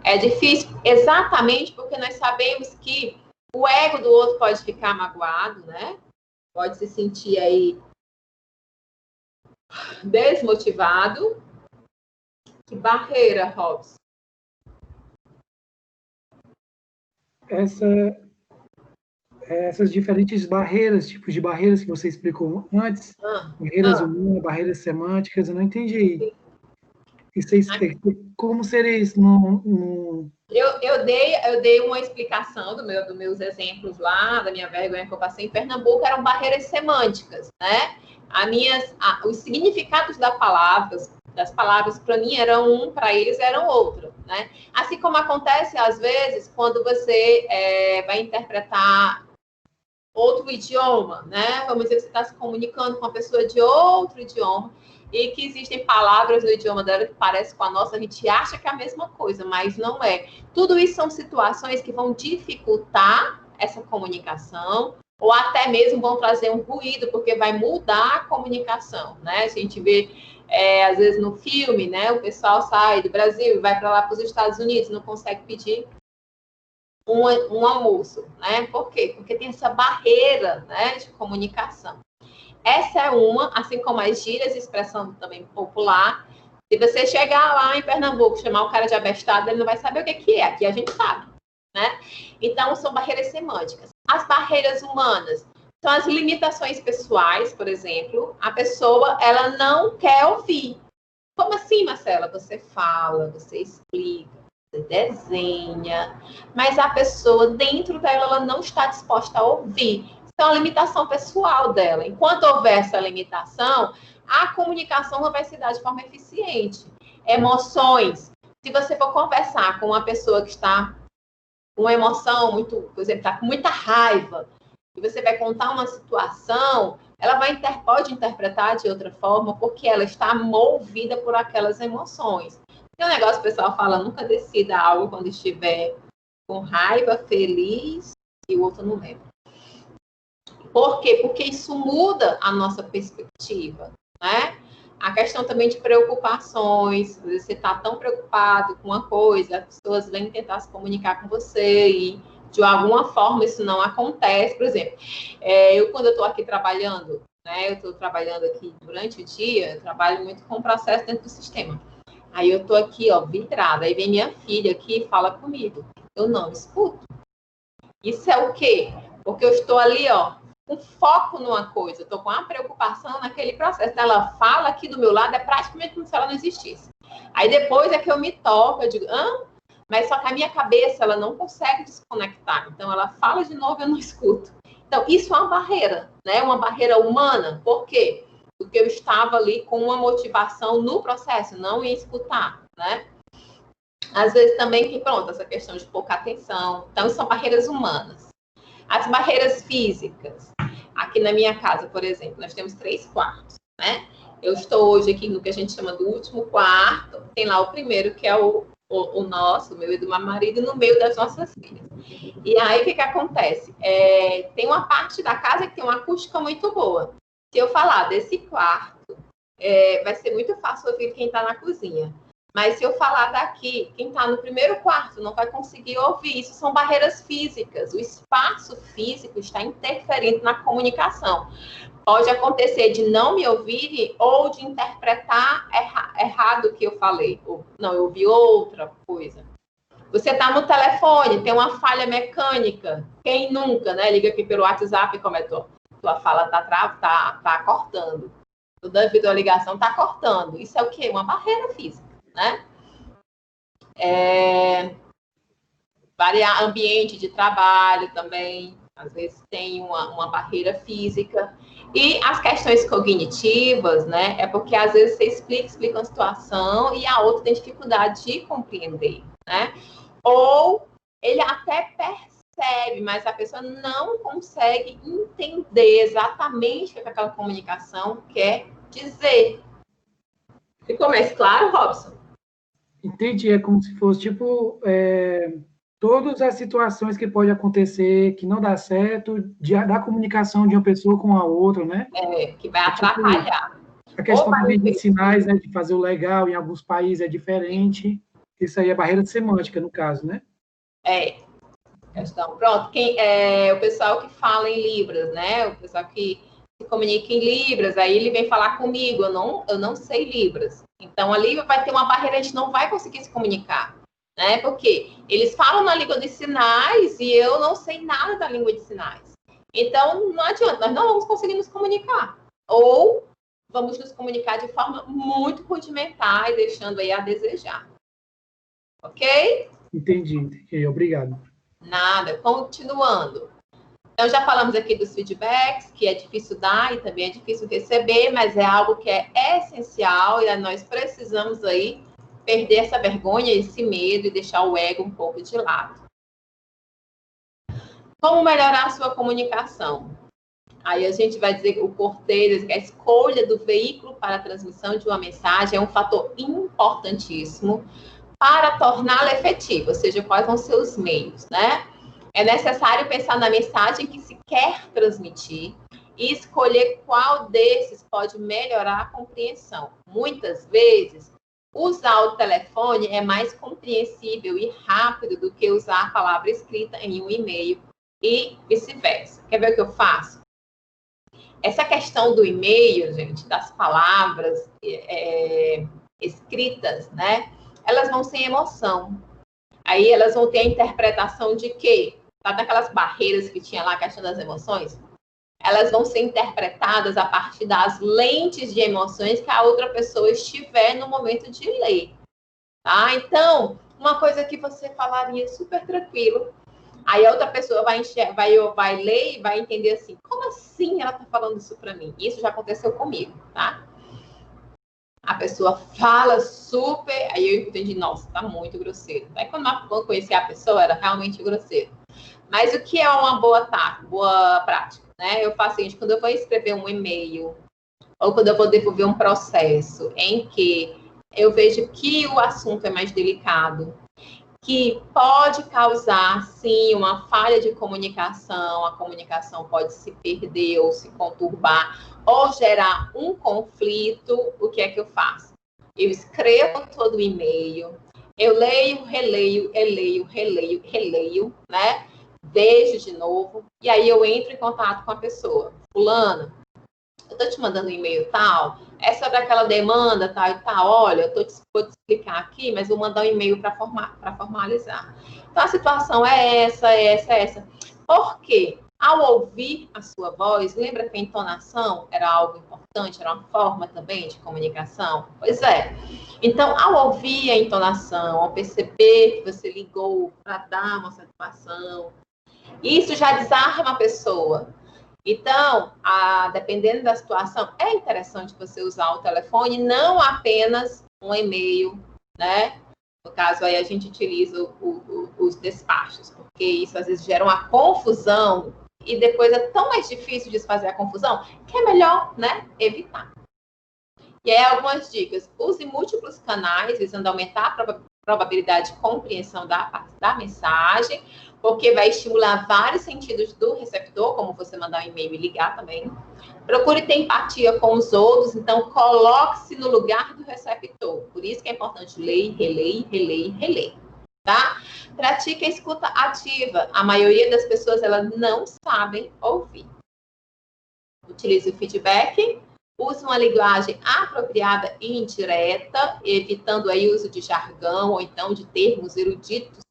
É difícil exatamente porque nós sabemos que o ego do outro pode ficar magoado, né? Pode se sentir aí desmotivado. Que barreira, Robson? Essas diferentes barreiras, tipos de barreiras que você explicou antes, barreiras humanas, barreiras semânticas, eu não entendi. Como seria isso? Eu dei uma explicação dos meus exemplos lá, da minha vergonha que eu passei em Pernambuco, eram barreiras semânticas, né? Os significados das palavras, para mim eram um, para eles eram outro, né? Assim como acontece, às vezes, quando você vai interpretar outro idioma, né? Vamos dizer que você está se comunicando com uma pessoa de outro idioma e que existem palavras no idioma dela que parecem com a nossa, a gente acha que é a mesma coisa, mas não é. Tudo isso são situações que vão dificultar essa comunicação ou até mesmo vão trazer um ruído, porque vai mudar a comunicação, né? A gente vê às vezes no filme, né, o pessoal sai do Brasil e vai para lá para os Estados Unidos, não consegue pedir um almoço, né? Por quê? Porque tem essa barreira, né, de comunicação. Essa é uma, assim como as gírias, expressão também popular. Se você chegar lá em Pernambuco, chamar o cara de abestado, ele não vai saber o que é. Aqui a gente sabe, né? Então, são barreiras semânticas. As barreiras humanas são as limitações pessoais, por exemplo. A pessoa, ela não quer ouvir. Como assim, Marcela? Você fala, você explica, você desenha, mas a pessoa, dentro dela, ela não está disposta a ouvir. Isso é uma limitação pessoal dela. Enquanto houver essa limitação, a comunicação não vai se dar de forma eficiente. Emoções. Se você for conversar com uma pessoa que está com uma emoção muito, por exemplo, está com muita raiva, e você vai contar uma situação, ela pode interpretar de outra forma, porque ela está movida por aquelas emoções. Tem um negócio que o pessoal fala, nunca decida algo quando estiver com raiva, feliz, e o outro não lembra. Por quê? Porque isso muda a nossa perspectiva, né? A questão também de preocupações, você está tão preocupado com uma coisa, as pessoas vêm tentar se comunicar com você e, de alguma forma, isso não acontece. Por exemplo, quando eu estou aqui trabalhando, né? Eu estou trabalhando aqui durante o dia, eu trabalho muito com o processo dentro do sistema. Aí eu estou aqui, ó, vidrada, aí vem minha filha aqui e fala comigo. Eu não escuto. Isso é o quê? Porque eu estou ali, ó, com foco numa coisa, eu estou com uma preocupação naquele processo. Ela fala aqui do meu lado, é praticamente como se ela não existisse. Aí depois é que eu me toco, eu digo, mas só que a minha cabeça, ela não consegue desconectar. Então, ela fala de novo, eu não escuto. Então, isso é uma barreira, né? Uma barreira humana. Por quê? Porque eu estava ali com uma motivação no processo, não em escutar, né? Às vezes também que, pronto, essa questão de pouca atenção. Então, são barreiras humanas. As barreiras físicas. Aqui na minha casa, por exemplo, nós temos 3 quartos, né? Eu estou hoje aqui no que a gente chama do último quarto. Tem lá o primeiro, que é o nosso, o meu e do meu marido, no meio das nossas filhas. E aí, o que acontece? Tem uma parte da casa que tem uma acústica muito boa. Se eu falar desse quarto, vai ser muito fácil ouvir quem está na cozinha. Mas se eu falar daqui, quem está no primeiro quarto não vai conseguir ouvir. Isso são barreiras físicas. O espaço físico está interferindo na comunicação. Pode acontecer de não me ouvirem ou de interpretar errado o que eu falei. Ou, não, eu ouvi outra coisa. Você está no telefone, tem uma falha mecânica. Quem nunca, né? Liga aqui pelo WhatsApp e comentou. Tua fala está cortando. Toda videoligação está cortando. Isso é o quê? Uma barreira física, né? Variar ambiente de trabalho também. Às vezes tem uma barreira física. E as questões cognitivas, né? É porque às vezes você explica uma situação e a outra tem dificuldade de compreender, né? Ou ele até percebe, mas a pessoa não consegue entender exatamente o que aquela comunicação quer dizer. Ficou mais claro, Robson? Entendi, é como se fosse, tipo, todas as situações que pode acontecer, que não dá certo, da comunicação de uma pessoa com a outra, né? Que vai atrapalhar. Tipo, a questão também de sinais, né, de fazer o legal, em alguns países é diferente. Isso aí é barreira semântica, no caso, né? Questão. Pronto, o pessoal que fala em Libras, né? O pessoal que se comunica em Libras, aí ele vem falar comigo, eu não sei Libras. Então, ali vai ter uma barreira, a gente não vai conseguir se comunicar, né? Porque eles falam na língua de sinais e eu não sei nada da língua de sinais. Então, não adianta, nós não vamos conseguir nos comunicar. Ou vamos nos comunicar de forma muito rudimentar e deixando aí a desejar. Ok? Entendi. Obrigado. Nada. Continuando. Então, já falamos aqui dos feedbacks, que é difícil dar e também é difícil receber, mas é algo que é essencial e nós precisamos aí perder essa vergonha, esse medo e deixar o ego um pouco de lado. Como melhorar a sua comunicação? Aí a gente vai dizer que o Cortez, que a escolha do veículo para a transmissão de uma mensagem é um fator importantíssimo para torná-la efetiva, ou seja, quais vão ser os meios, né? É necessário pensar na mensagem que se quer transmitir e escolher qual desses pode melhorar a compreensão. Muitas vezes, usar o telefone é mais compreensível e rápido do que usar a palavra escrita em um e-mail e vice-versa. Quer ver o que eu faço? Essa questão do e-mail, gente, das palavras escritas, né? Elas vão sem emoção. Aí elas vão ter a interpretação de quê? Tá daquelas barreiras que tinha lá, a questão das emoções? Elas vão ser interpretadas a partir das lentes de emoções que a outra pessoa estiver no momento de ler. Tá? Então, uma coisa que você falaria super tranquilo, aí a outra pessoa vai ler e vai entender assim, como assim ela está falando isso para mim? Isso já aconteceu comigo, tá? A pessoa fala super, aí eu entendi, nossa, tá muito grosseiro. Aí quando eu conheci a pessoa, era realmente grosseiro. Mas o que é uma boa prática? Né? Eu faço o seguinte, quando eu vou escrever um e-mail, ou quando eu vou devolver um processo em que eu vejo que o assunto é mais delicado, que pode causar, sim, uma falha de comunicação, a comunicação pode se perder ou se conturbar, ou gerar um conflito, o que é que eu faço? Eu escrevo todo o e-mail, eu leio, releio, né? Vejo de novo, e aí eu entro em contato com a pessoa. Fulana, eu tô te mandando um e-mail tal, é sobre aquela demanda tal e tal, olha, vou te explicar aqui, mas vou mandar um e-mail para formalizar. Então, a situação é essa. Por quê? Ao ouvir a sua voz, lembra que a entonação era algo importante, era uma forma também de comunicação? Pois é. Então, ao ouvir a entonação, ao perceber que você ligou para dar uma satisfação, isso já desarma a pessoa. Então, dependendo da situação, é interessante você usar o telefone, não apenas um e-mail, né? No caso, aí a gente utiliza os despachos, porque isso às vezes gera uma confusão e depois é tão mais difícil desfazer a confusão que é melhor, né, evitar. E aí, algumas dicas. Use múltiplos canais, visando aumentar a probabilidade de compreensão da mensagem, porque vai estimular vários sentidos do receptor, como você mandar um e-mail e ligar também. Procure ter empatia com os outros, então coloque-se no lugar do receptor. Por isso que é importante ler, reler, tá? Pratique a escuta ativa. A maioria das pessoas, elas não sabem ouvir. Utilize o feedback. Use uma linguagem apropriada e indireta, evitando aí o uso de jargão ou então de termos eruditos.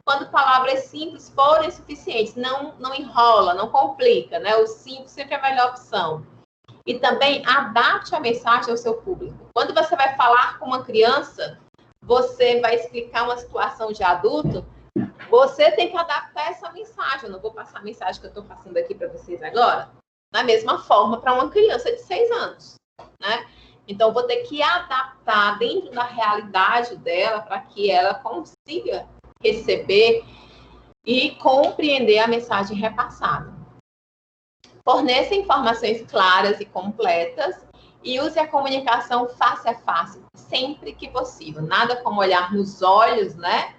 Quando palavras simples forem suficientes, não enrola, não complica, né? O simples sempre é a melhor opção. E também adapte a mensagem ao seu público. Quando você vai falar com uma criança, você vai explicar uma situação de adulto, você tem que adaptar essa mensagem. Eu não vou passar a mensagem que eu estou passando aqui para vocês agora, da mesma forma para uma criança de 6 anos, né? Então, vou ter que adaptar dentro da realidade dela para que ela consiga receber e compreender a mensagem repassada. Forneça informações claras e completas e use a comunicação face a face, sempre que possível. Nada como olhar nos olhos, né?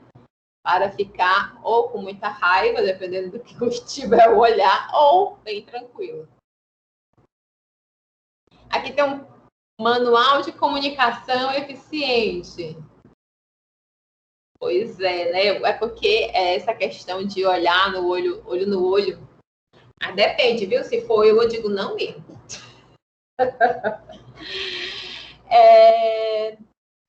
Para ficar ou com muita raiva, dependendo do que estiver o olhar, ou bem tranquilo. Aqui tem um manual de comunicação eficiente. Pois é, né? É porque essa questão de olhar no olho no olho. Mas depende, viu? Se for eu digo não mesmo.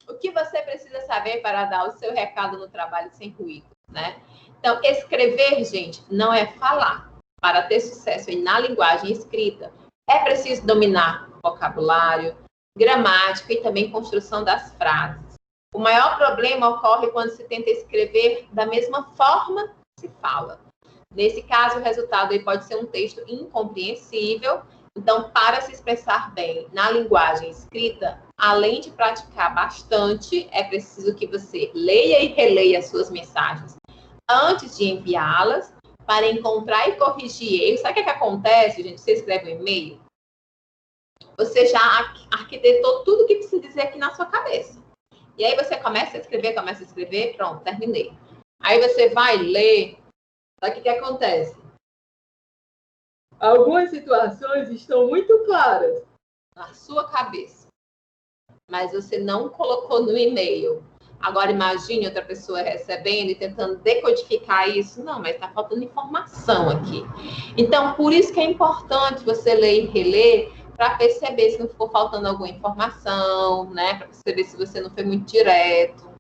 O que você precisa saber para dar o seu recado no trabalho sem ruído, né? Então, escrever, gente, não é falar. Para ter sucesso na linguagem escrita, é preciso dominar vocabulário, gramática e também construção das frases. O maior problema ocorre quando se tenta escrever da mesma forma que se fala. Nesse caso, o resultado aí pode ser um texto incompreensível. Então, para se expressar bem na linguagem escrita, além de praticar bastante, é preciso que você leia e releia as suas mensagens antes de enviá-las, para encontrar e corrigir erros. Sabe o que acontece, gente? Você escreve um e-mail, você já arquitetou tudo o que precisa dizer aqui na sua cabeça. E aí você começa a escrever, pronto, terminei. Aí você vai ler, sabe o que acontece? Algumas situações estão muito claras na sua cabeça, mas você não colocou no e-mail. Agora imagine outra pessoa recebendo e tentando decodificar isso. Não, mas está faltando informação aqui. Então, por isso que é importante você ler e reler para perceber se não ficou faltando alguma informação, né? Para perceber se você não foi muito direto.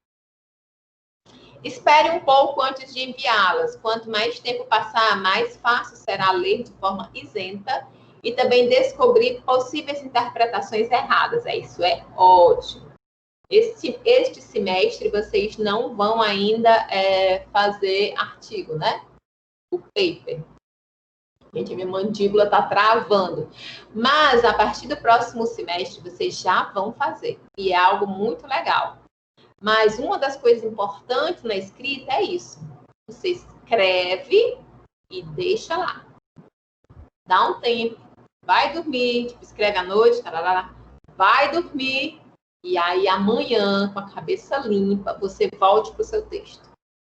Espere um pouco antes de enviá-las. Quanto mais tempo passar, mais fácil será ler de forma isenta e também descobrir possíveis interpretações erradas. Isso é ótimo. Este semestre, vocês não vão ainda fazer artigo, né? O paper. Gente, minha mandíbula está travando. Mas, a partir do próximo semestre, vocês já vão fazer. E é algo muito legal. Mas uma das coisas importantes na escrita é isso. Você escreve e deixa lá. Dá um tempo. Vai dormir, tipo, escreve à noite, tarará, vai dormir. E aí, amanhã, com a cabeça limpa, você volte para o seu texto.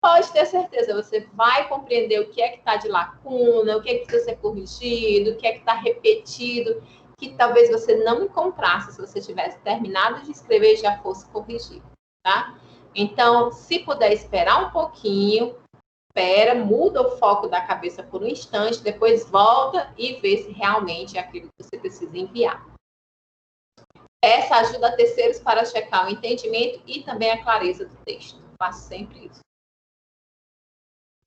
Pode ter certeza, você vai compreender o que é que está de lacuna, o que é que precisa ser corrigido, o que é que está repetido, que talvez você não encontrasse se você tivesse terminado de escrever e já fosse corrigido, tá? Então, se puder esperar um pouquinho, espera, muda o foco da cabeça por um instante, depois volta e vê se realmente é aquilo que você precisa enviar. Essa ajuda a terceiros para checar o entendimento e também a clareza do texto. Faço sempre isso.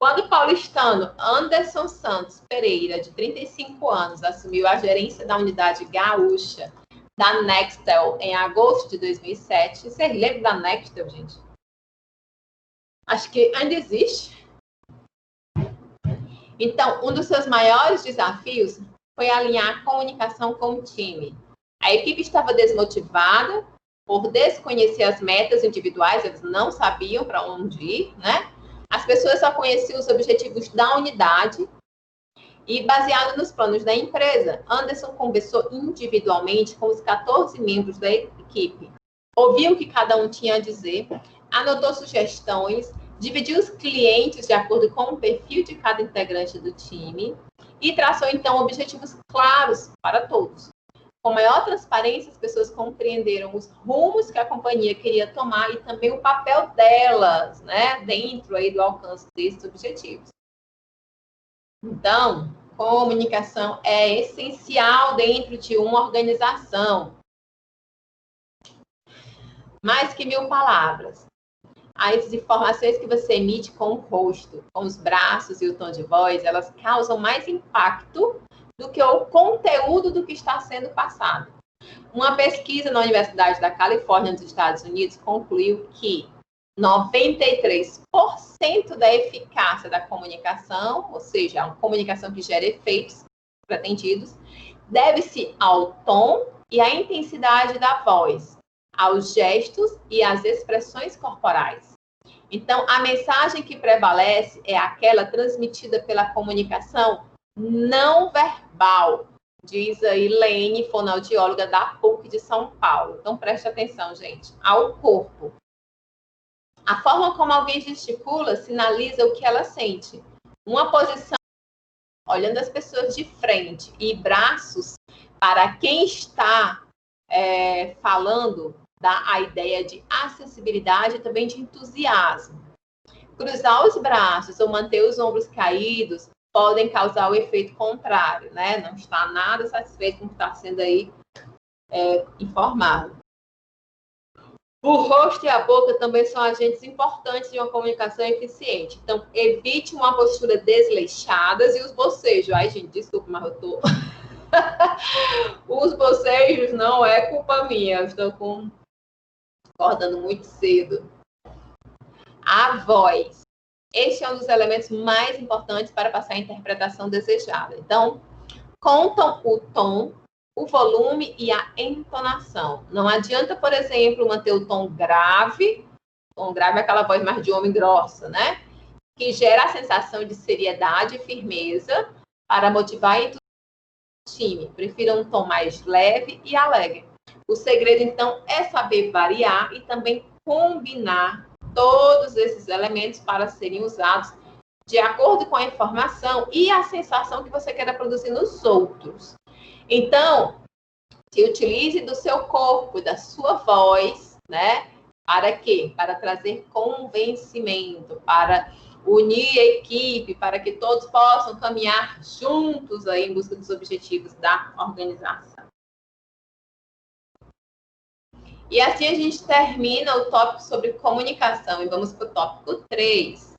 Quando o paulistano Anderson Santos Pereira, de 35 anos, assumiu a gerência da unidade gaúcha da Nextel em agosto de 2007, vocês lembram da Nextel, gente? Acho que ainda existe. Então, um dos seus maiores desafios foi alinhar a comunicação com o time. A equipe estava desmotivada por desconhecer as metas individuais, eles não sabiam para onde ir, né? As pessoas só conheciam os objetivos da unidade e, baseado nos planos da empresa, Anderson conversou individualmente com os 14 membros da equipe. Ouviu o que cada um tinha a dizer, anotou sugestões, dividiu os clientes de acordo com o perfil de cada integrante do time e traçou, então, objetivos claros para todos. Com maior transparência, as pessoas compreenderam os rumos que a companhia queria tomar e também o papel delas, né, dentro aí do alcance desses objetivos. Então, comunicação é essencial dentro de uma organização. Mais que 1000 palavras. As informações que você emite com o rosto, com os braços e o tom de voz, elas causam mais impacto do que o conteúdo do que está sendo passado. Uma pesquisa na Universidade da Califórnia, nos Estados Unidos, concluiu que 93% da eficácia da comunicação, ou seja, uma comunicação que gera efeitos pretendidos, deve-se ao tom e à intensidade da voz, aos gestos e às expressões corporais. Então, a mensagem que prevalece é aquela transmitida pela comunicação não verbal, diz aí Lene, fonoaudióloga da PUC de São Paulo. Então, preste atenção, gente, ao corpo. A forma como alguém gesticula sinaliza o que ela sente. Uma posição, olhando as pessoas de frente, e braços para quem está falando, dá a ideia de acessibilidade e também de entusiasmo. Cruzar os braços ou manter os ombros caídos podem causar o efeito contrário, né? Não está nada satisfeito com o que está sendo aí informado. O rosto e a boca também são agentes importantes de uma comunicação eficiente. Então, evite uma postura desleixada e os bocejos. Ai, gente, desculpa, mas eu tô... Os bocejos não é culpa minha. Eu estou acordando muito cedo. A voz. Este é um dos elementos mais importantes para passar a interpretação desejada. Então, contam o tom, o volume e a entonação. Não adianta, por exemplo, manter o tom grave. O tom grave é aquela voz mais de homem grossa, né? Que gera a sensação de seriedade e firmeza para motivar e o time. Prefira um tom mais leve e alegre. O segredo, então, é saber variar e também combinar todos esses elementos para serem usados de acordo com a informação e a sensação que você queira produzir nos outros. Então, se utilize do seu corpo, da sua voz, né? Para quê? Para trazer convencimento, para unir a equipe, para que todos possam caminhar juntos aí em busca dos objetivos da organização. E assim a gente termina o tópico sobre comunicação e vamos para o tópico 3.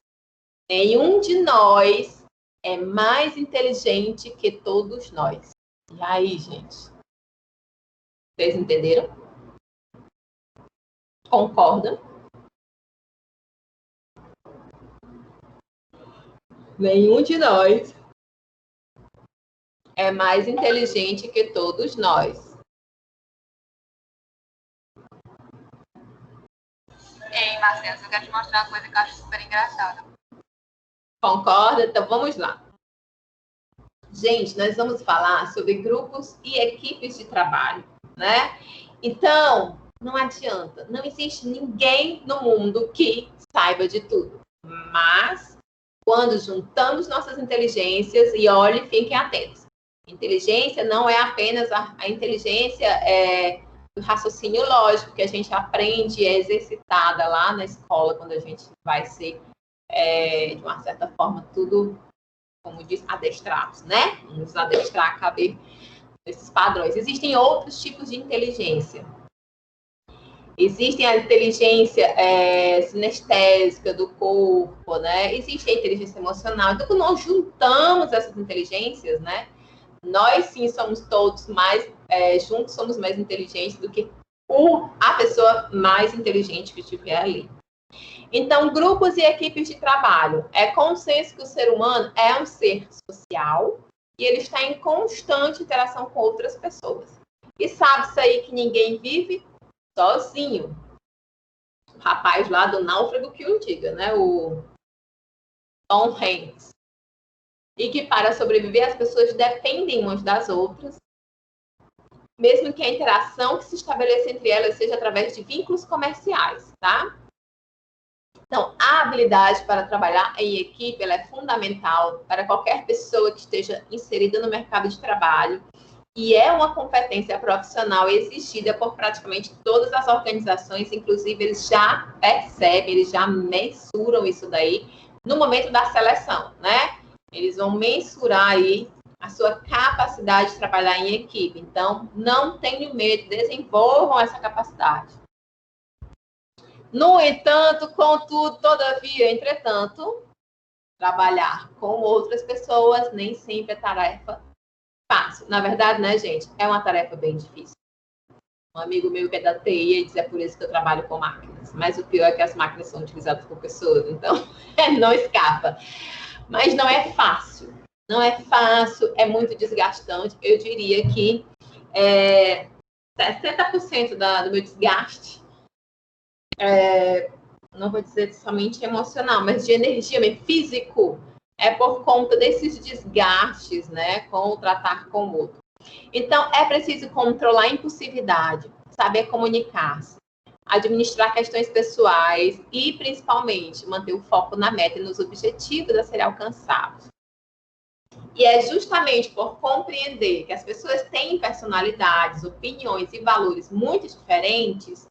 Nenhum de nós é mais inteligente que todos nós. E aí, gente? Vocês entenderam? Concordam? Nenhum de nós é mais inteligente que todos nós. Ei, Marcelo, eu quero te mostrar uma coisa que eu acho super engraçada. Concorda? Então vamos lá. Gente, nós vamos falar sobre grupos e equipes de trabalho, né? Então, não adianta, não existe ninguém no mundo que saiba de tudo. Mas, quando juntamos nossas inteligências, e olhe, fiquem atentos. Inteligência não é apenas a inteligência do raciocínio lógico que a gente aprende e é exercitada lá na escola, quando a gente vai ser, de uma certa forma, tudo, como diz, adestrados, né? Vamos adestrar a caber esses padrões. Existem outros tipos de inteligência. Existe a inteligência sinestésica do corpo, né? Existe a inteligência emocional. Então, quando nós juntamos essas inteligências, né? Nós, sim, somos todos mais, juntos somos mais inteligentes do que a pessoa mais inteligente que estiver ali. Então, grupos e equipes de trabalho. É consenso que o ser humano é um ser social e ele está em constante interação com outras pessoas. E sabe-se aí que ninguém vive sozinho. O rapaz lá do Náufrago que o diga, né? O Tom Hanks. E que para sobreviver as pessoas dependem umas das outras, mesmo que a interação que se estabeleça entre elas seja através de vínculos comerciais, tá? Então, a habilidade para trabalhar em equipe ela é fundamental para qualquer pessoa que esteja inserida no mercado de trabalho e é uma competência profissional exigida por praticamente todas as organizações, inclusive eles já percebem, eles já mensuram isso daí no momento da seleção, né? Eles vão mensurar aí a sua capacidade de trabalhar em equipe. Então, não tenham medo, desenvolvam essa capacidade. No entanto, contudo, todavia, entretanto, trabalhar com outras pessoas nem sempre é tarefa fácil. Na verdade, né, gente, é uma tarefa bem difícil. Um amigo meu que é da TI diz, é por isso que eu trabalho com máquinas. Mas o pior é que as máquinas são utilizadas por pessoas, então não escapa. Mas não é fácil. Não é fácil, é muito desgastante. Eu diria que 60% do meu desgaste não vou dizer somente emocional, mas de energia, físico, é por conta desses desgastes, né, com o tratar com o outro. Então, é preciso controlar a impulsividade, saber comunicar-se, administrar questões pessoais e, principalmente, manter o foco na meta e nos objetivos a serem alcançados. E é justamente por compreender que as pessoas têm personalidades, opiniões e valores muito diferentes,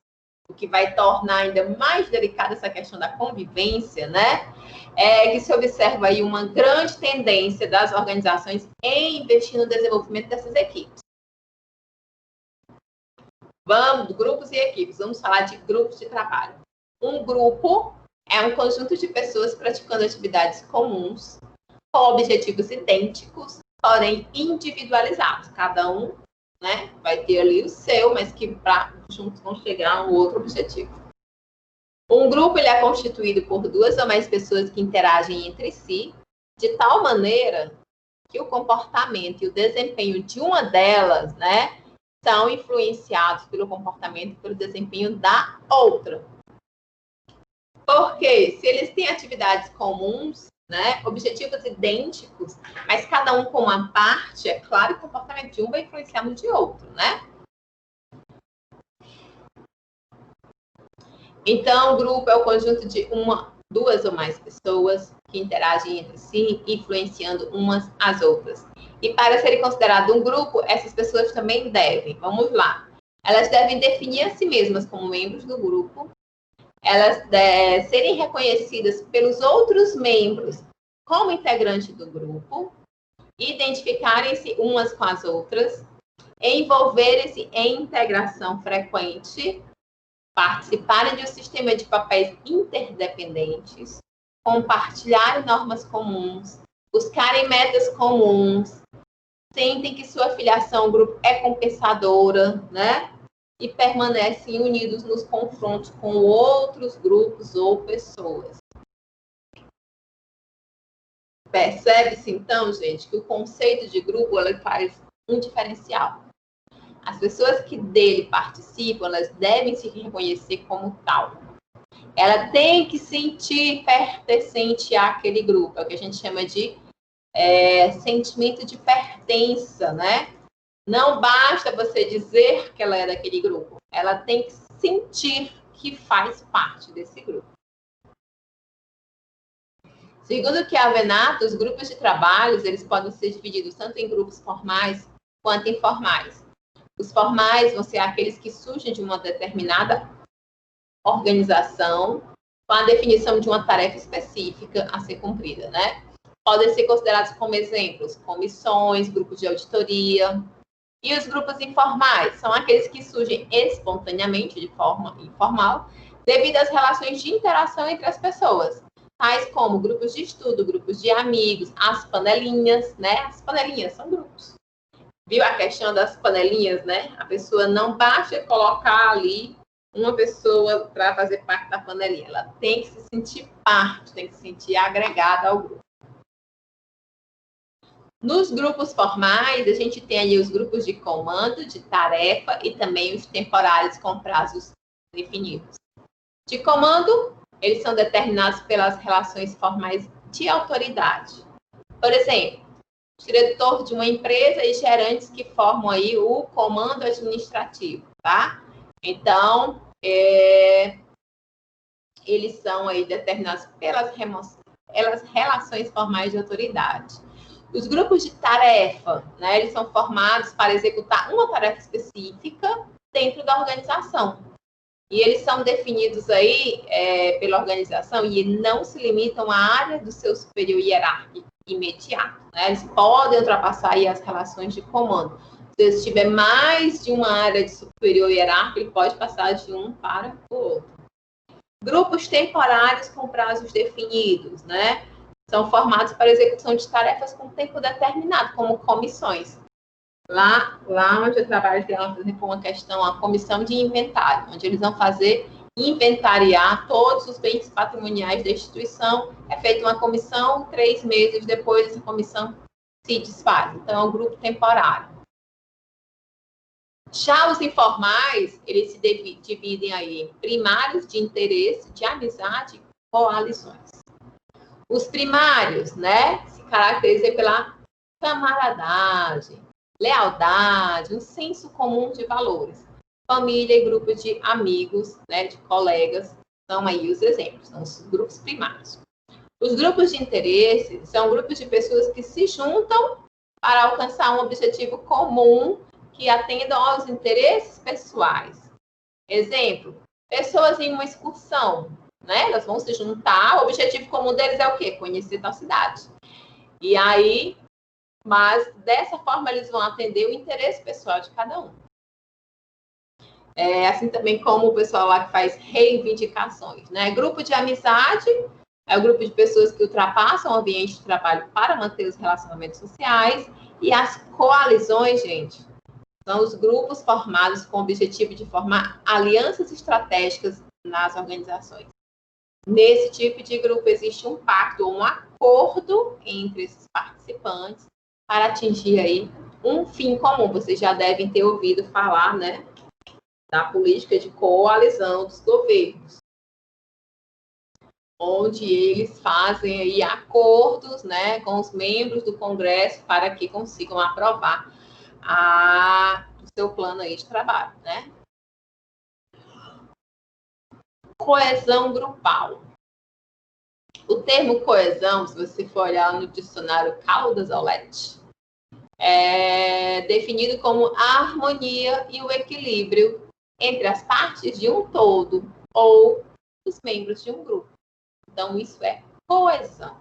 o que vai tornar ainda mais delicada essa questão da convivência, né? Que se observa aí uma grande tendência das organizações em investir no desenvolvimento dessas equipes. Vamos, grupos e equipes. Vamos falar de grupos de trabalho. Um grupo é um conjunto de pessoas praticando atividades comuns, com objetivos idênticos, porém individualizados. Cada um, né, vai ter ali o seu, mas que juntos vão chegar a um outro objetivo. Um grupo ele é constituído por 2 ou mais pessoas que interagem entre si, de tal maneira que o comportamento e o desempenho de uma delas, né, são influenciados pelo comportamento e pelo desempenho da outra. Porque se eles têm atividades comuns, né, objetivos idênticos, mas cada um com uma parte, é claro que o comportamento de um vai influenciar no de outro, né? Então, o grupo é o conjunto de uma duas ou mais pessoas que interagem entre si, influenciando umas às outras. E para serem consideradas um grupo, essas pessoas também devem, vamos lá, elas devem definir a si mesmas como membros do grupo, elas devem serem reconhecidas pelos outros membros como integrantes do grupo, identificarem-se umas com as outras, envolverem-se em integração frequente, participarem de um sistema de papéis interdependentes, compartilharem normas comuns, buscarem metas comuns, sentem que sua filiação ao grupo é compensadora, né? E permanecem unidos nos confrontos com outros grupos ou pessoas. Percebe-se, então, gente, que o conceito de grupo ele faz um diferencial. As pessoas que dele participam, elas devem se reconhecer como tal. Ela tem que sentir pertencente àquele grupo, é o que a gente chama de sentimento de pertença, né? Não basta você dizer que ela é daquele grupo, ela tem que sentir que faz parte desse grupo. Segundo Chiavenato, os grupos de trabalhos, eles podem ser divididos tanto em grupos formais quanto informais. Os formais vão ser aqueles que surgem de uma determinada organização com a definição de uma tarefa específica a ser cumprida, né? Podem ser considerados como exemplos, comissões, grupos de auditoria. E os grupos informais são aqueles que surgem espontaneamente, de forma informal, devido às relações de interação entre as pessoas, tais como grupos de estudo, grupos de amigos, as panelinhas, né? As panelinhas são grupos. Viu a questão das panelinhas, né? A pessoa não basta colocar ali uma pessoa para fazer parte da panelinha. Ela tem que se sentir parte, tem que se sentir agregada ao grupo. Nos grupos formais, a gente tem ali os grupos de comando, de tarefa e também os temporários com prazos definidos. De comando, eles são determinados pelas relações formais de autoridade. Por exemplo, diretor de uma empresa e gerantes que formam aí o comando administrativo, tá? Então, eles são aí determinados pelas relações formais de autoridade. Os grupos de tarefa, né, eles são formados para executar uma tarefa específica dentro da organização. E eles são definidos aí pela organização e não se limitam à área do seu superior hierárquico imediato, né? Eles podem ultrapassar aí as relações de comando. Se tiver mais de uma área de superior hierárquico, ele pode passar de um para o outro. Grupos temporários com prazos definidos, né? São formados para execução de tarefas com tempo determinado, como comissões. Lá onde eu trabalho, tem, por exemplo, uma questão, a comissão de inventário, onde eles vão inventariar todos os bens patrimoniais da instituição. É feita uma comissão, 3 meses depois, essa comissão se desfaz. Então, é um grupo temporário. Já os informais, eles se dividem aí em primários de interesse, de amizade e coalizões. Os primários, né, se caracterizam pela camaradagem, lealdade, um senso comum de valores. Família e grupo de amigos, né, de colegas, são aí os exemplos, são os grupos primários. Os grupos de interesse são grupos de pessoas que se juntam para alcançar um objetivo comum que atendam aos interesses pessoais. Exemplo, pessoas em uma excursão, né, elas vão se juntar, o objetivo comum deles é o quê? Conhecer tal cidade. E aí, mas dessa forma eles vão atender o interesse pessoal de cada um. Assim também como o pessoal lá que faz reivindicações, né? Grupo de amizade é o grupo de pessoas que ultrapassam o ambiente de trabalho para manter os relacionamentos sociais. E as coalizões, gente, são os grupos formados com o objetivo de formar alianças estratégicas nas organizações. Nesse tipo de grupo existe um pacto ou um acordo entre esses participantes para atingir aí um fim comum. Vocês já devem ter ouvido falar, né, da política de coalizão dos governos, onde eles fazem aí acordos, né, com os membros do Congresso para que consigam aprovar o seu plano aí de trabalho, né? Coesão grupal. O termo coesão, se você for olhar no dicionário Caldas Olete, é definido como a harmonia e o equilíbrio entre as partes de um todo ou os membros de um grupo. Então, isso é coesão.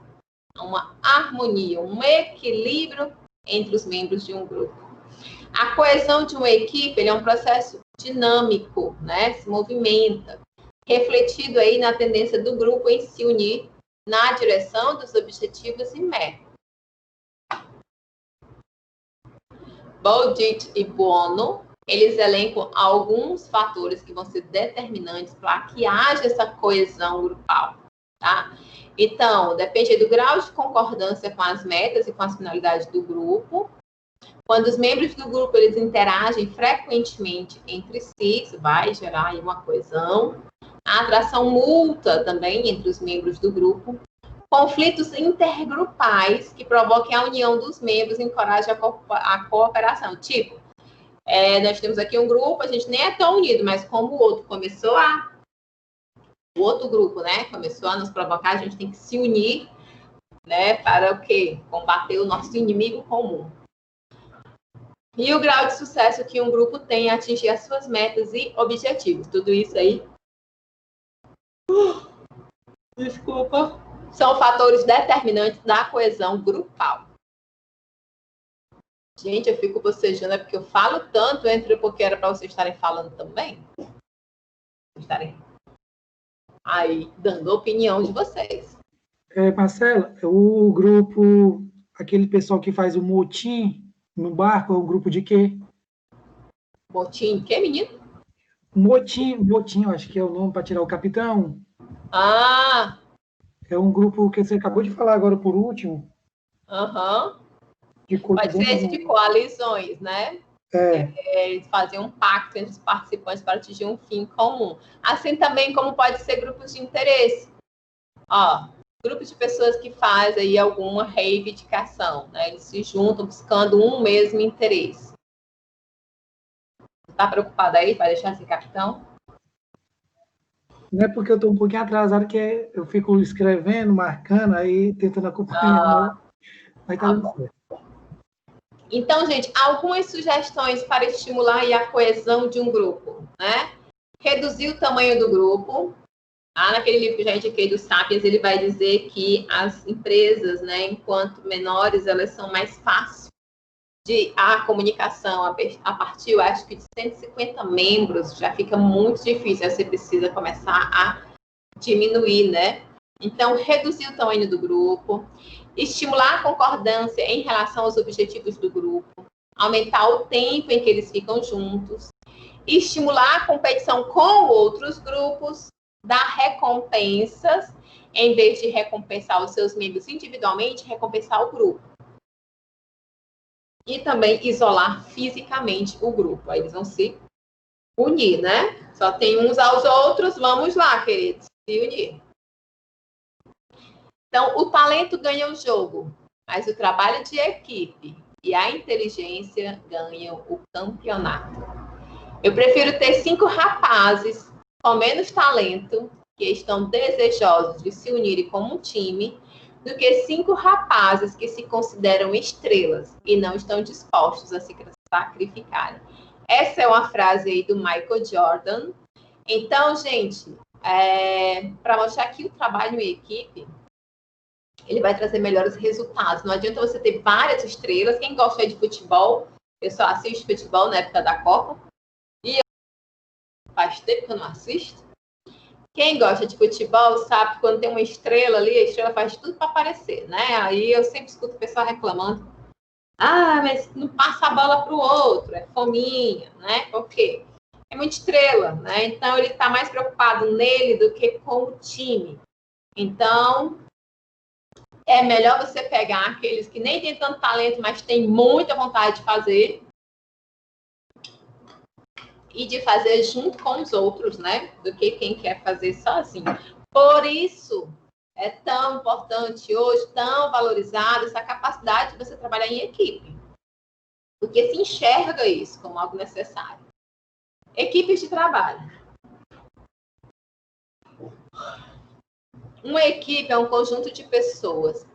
Uma harmonia, um equilíbrio entre os membros de um grupo. A coesão de uma equipe é um processo dinâmico, né? Se movimenta, refletido aí na tendência do grupo em se unir na direção dos objetivos e metas. Bowditch e Buono, eles elencam alguns fatores que vão ser determinantes para que haja essa coesão grupal, tá? Então, depende do grau de concordância com as metas e com as finalidades do grupo. Quando os membros do grupo eles interagem frequentemente entre si, isso vai gerar aí uma coesão. A atração mútua também entre os membros do grupo. Conflitos intergrupais que provoquem a união dos membros e encorajam a cooperação. Tipo, nós temos aqui um grupo, a gente nem é tão unido, mas como o outro começou o outro grupo, né, começou a nos provocar, a gente tem que se unir, né, para o quê? Combater o nosso inimigo comum. E o grau de sucesso que um grupo tem em atingir as suas metas e objetivos. Tudo isso aí. Desculpa. São fatores determinantes da coesão grupal. Gente, eu fico bocejando, é porque eu falo tanto porque era para vocês estarem falando também. Estarem aí dando a opinião de vocês. Marcela, o grupo, aquele pessoal que faz o motim no barco, é um grupo de quê? Motim, que menino? Motim, eu acho que é o nome para tirar o capitão. Ah! É um grupo que você acabou de falar agora por último. Aham. De Pode ser esse de coalizões, né? Eles fazem um pacto entre os participantes para atingir um fim comum. Assim também como pode ser grupos de interesse. Ó, grupos de pessoas que fazem aí alguma reivindicação, né? Eles se juntam buscando um mesmo interesse. Tá preocupado aí? Vai deixar esse capitão? Não é porque eu estou um pouquinho atrasado, que eu fico escrevendo, marcando, aí tentando acompanhar. Mas tá dando certo. Então, gente, algumas sugestões para estimular aí a coesão de um grupo, né? Reduzir o tamanho do grupo. Naquele livro que já indiquei do Sapiens, ele vai dizer que as empresas, né, enquanto menores, elas são mais fáceis de a comunicação a partir, eu acho que de 150 membros, já fica muito difícil, aí você precisa começar a diminuir, né? Então, reduzir o tamanho do grupo, estimular a concordância em relação aos objetivos do grupo, aumentar o tempo em que eles ficam juntos, estimular a competição com outros grupos, dar recompensas, em vez de recompensar os seus membros individualmente, recompensar o grupo. E também isolar fisicamente o grupo. Aí eles vão se unir, né? Só tem uns aos outros, vamos lá, queridos, se unir. Então, o talento ganha o jogo, mas o trabalho de equipe e a inteligência ganham o campeonato. Eu prefiro ter 5 rapazes com menos talento, que estão desejosos de se unirem como um time, do que 5 rapazes que se consideram estrelas e não estão dispostos a se sacrificarem. Essa é uma frase aí do Michael Jordan. Então, gente, para mostrar que o trabalho em equipe, ele vai trazer melhores resultados. Não adianta você ter várias estrelas. Quem gosta de futebol, eu só assisto futebol na época da Copa. E faz tempo que eu não assisto. Quem gosta de futebol sabe que quando tem uma estrela ali, a estrela faz tudo para aparecer, né? Aí eu sempre escuto o pessoal reclamando. Mas não passa a bola para o outro, é fominha, né? Por quê? É muita estrela, né? Então ele está mais preocupado nele do que com o time. Então, é melhor você pegar aqueles que nem têm tanto talento, mas têm muita vontade de fazer e de fazer junto com os outros, né? Do que quem quer fazer sozinho. Por isso, é tão importante hoje, tão valorizada essa capacidade de você trabalhar em equipe. Porque se enxerga isso como algo necessário. Equipes de trabalho. Uma equipe é um conjunto de pessoas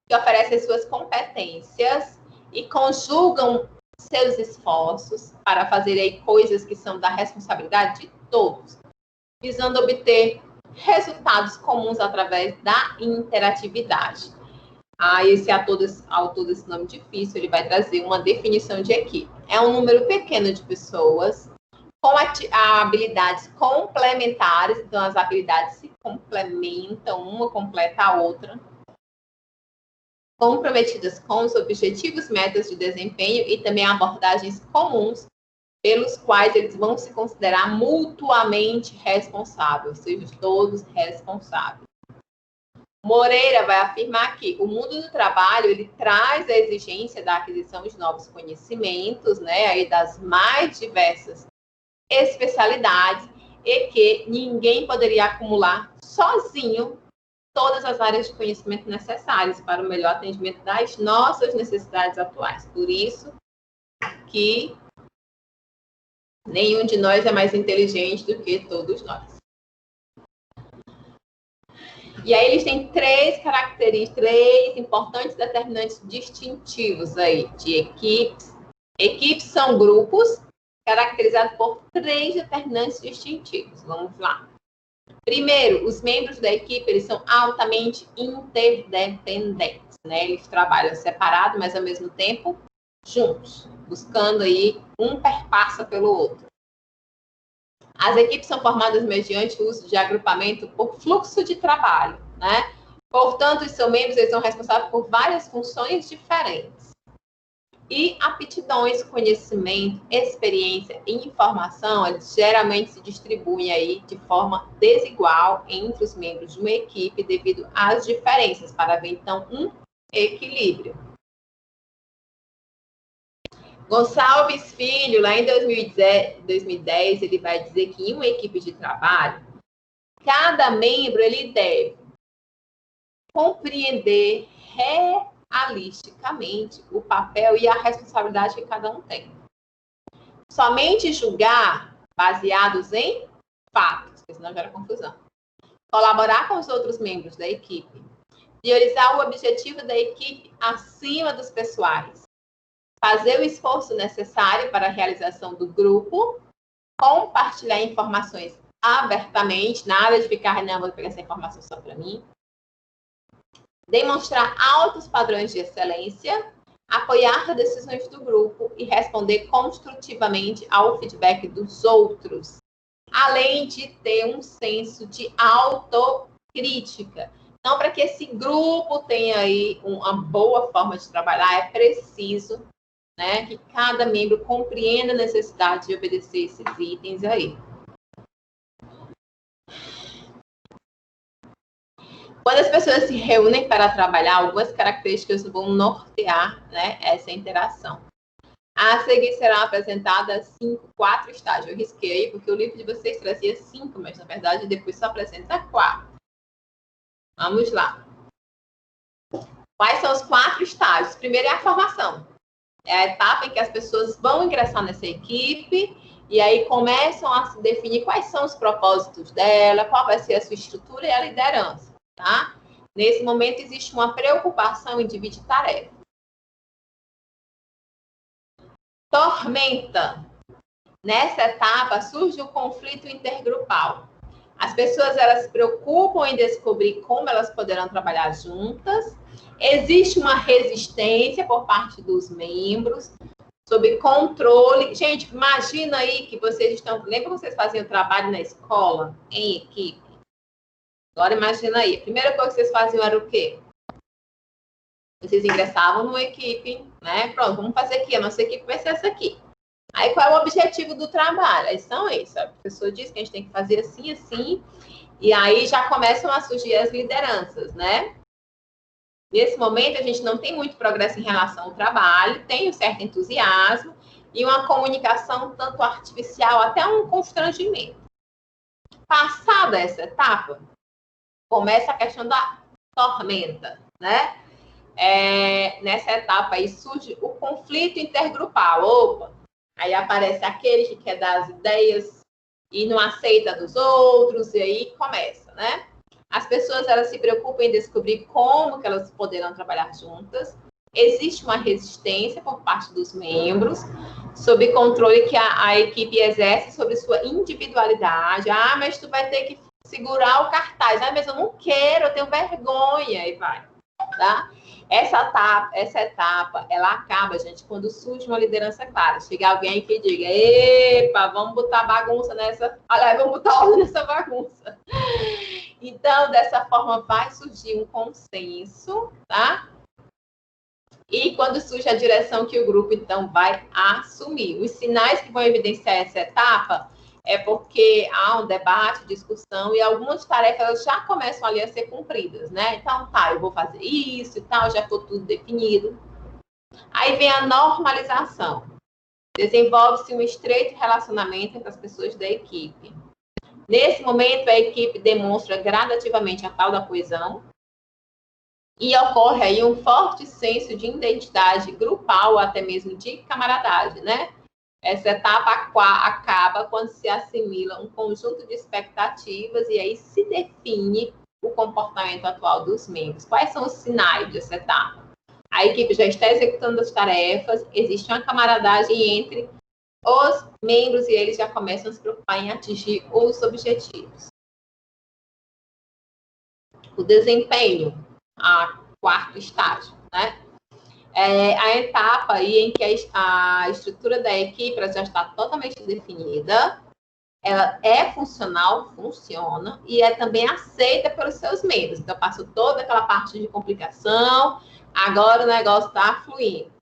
que oferecem suas competências e conjugam seus esforços para fazer aí coisas que são da responsabilidade de todos, visando obter resultados comuns através da interatividade. Esse autor desse nome difícil, ele vai trazer uma definição de equipe. É um número pequeno de pessoas com habilidades complementares, então as habilidades se complementam, uma completa a outra, comprometidas com os objetivos, metas de desempenho e também abordagens comuns pelos quais eles vão se considerar mutuamente responsáveis, ou seja, todos responsáveis. Moreira vai afirmar que o mundo do trabalho, ele traz a exigência da aquisição de novos conhecimentos, né, aí das mais diversas especialidades, e que ninguém poderia acumular sozinho todas as áreas de conhecimento necessárias para o melhor atendimento das nossas necessidades atuais. Por isso que nenhum de nós é mais inteligente do que todos nós. E aí eles têm três características, três importantes determinantes distintivos aí de equipes. Equipes são grupos caracterizados por três determinantes distintivos. Vamos lá. Primeiro, os membros da equipe, eles são altamente interdependentes, né? Eles trabalham separados, mas ao mesmo tempo juntos, buscando aí um perpassa pelo outro. As equipes são formadas mediante o uso de agrupamento por fluxo de trabalho, né? Portanto, os seus membros, eles são responsáveis por várias funções diferentes. E aptidões, conhecimento, experiência e informação, eles geralmente se distribuem aí de forma desigual entre os membros de uma equipe devido às diferenças, para haver, então, um equilíbrio. Gonçalves Filho, lá em 2010, ele vai dizer que em uma equipe de trabalho, cada membro ele deve compreender realisticamente o papel e a responsabilidade que cada um tem. Somente julgar baseados em fatos, porque senão gera confusão. Colaborar com os outros membros da equipe. Priorizar o objetivo da equipe acima dos pessoais. Fazer o esforço necessário para a realização do grupo. Compartilhar informações abertamente. Nada de ficar, não, vou pegar essa informação só para mim. Demonstrar altos padrões de excelência, apoiar decisões do grupo e responder construtivamente ao feedback dos outros, além de ter um senso de autocrítica. Então, para que esse grupo tenha aí uma boa forma de trabalhar, é preciso, né, que cada membro compreenda a necessidade de obedecer esses itens aí. Quando as pessoas se reúnem para trabalhar, algumas características vão nortear, né, essa interação. A seguir serão apresentadas 4 estágios. Eu risquei, porque o livro de vocês trazia 5, mas na verdade depois só apresenta 4. Vamos lá. Quais são os 4 estágios? Primeiro é a formação. É a etapa em que as pessoas vão ingressar nessa equipe e aí começam a se definir quais são os propósitos dela, qual vai ser a sua estrutura e a liderança. Tá? Nesse momento, existe uma preocupação em dividir tarefa. Tormenta. Nessa etapa, surge o conflito intergrupal. As pessoas, elas se preocupam em descobrir como elas poderão trabalhar juntas. Existe uma resistência por parte dos membros, sob controle. Gente, imagina aí que vocês estão... Lembra que vocês faziam trabalho na escola, em equipe? Agora imagina aí, a primeira coisa que vocês faziam era o quê? Vocês ingressavam numa equipe, né? Pronto, vamos fazer aqui, a nossa equipe vai ser essa aqui. Aí qual é o objetivo do trabalho? Aí são esses, a professora diz que a gente tem que fazer assim, assim, e aí já começam a surgir as lideranças, né? Nesse momento a gente não tem muito progresso em relação ao trabalho, tem um certo entusiasmo e uma comunicação tanto artificial, até um constrangimento. Passada essa etapa, começa a questão da tormenta, né? Nessa etapa aí surge o conflito intergrupal. Opa, aí aparece aquele que quer dar as ideias e não aceita dos outros, e aí começa, né? As pessoas, elas se preocupam em descobrir como que elas poderão trabalhar juntas. Existe uma resistência por parte dos membros, sob controle que a equipe exerce sobre sua individualidade. Ah, mas tu vai ter que segurar o cartaz. Ah, mas eu não quero, eu tenho vergonha. E vai, tá? Essa etapa, ela acaba, gente, quando surge uma liderança clara. Chega alguém que diga, epa, vamos botar bagunça nessa... Aliás, vamos botar ordem nessa bagunça. Então, dessa forma, vai surgir um consenso, tá? E quando surge a direção que o grupo, então, vai assumir. Os sinais que vão evidenciar essa etapa é porque há um debate, discussão, e algumas tarefas já começam ali a ser cumpridas, né? Então, tá, eu vou fazer isso e tal, já ficou tudo definido. Aí vem a normalização. Desenvolve-se um estreito relacionamento entre as pessoas da equipe. Nesse momento, a equipe demonstra gradativamente a tal da coesão, e ocorre aí um forte senso de identidade grupal, ou até mesmo de camaradagem, né? Essa etapa acaba quando se assimila um conjunto de expectativas e aí se define o comportamento atual dos membros. Quais são os sinais dessa etapa? A equipe já está executando as tarefas, existe uma camaradagem entre os membros e eles já começam a se preocupar em atingir os objetivos. O desempenho, a quarto estágio, né? A etapa aí em que a estrutura da equipe já está totalmente definida, ela é funcional, funciona, e é também aceita pelos seus membros. Então, passou toda aquela parte de complicação, agora o negócio está fluindo.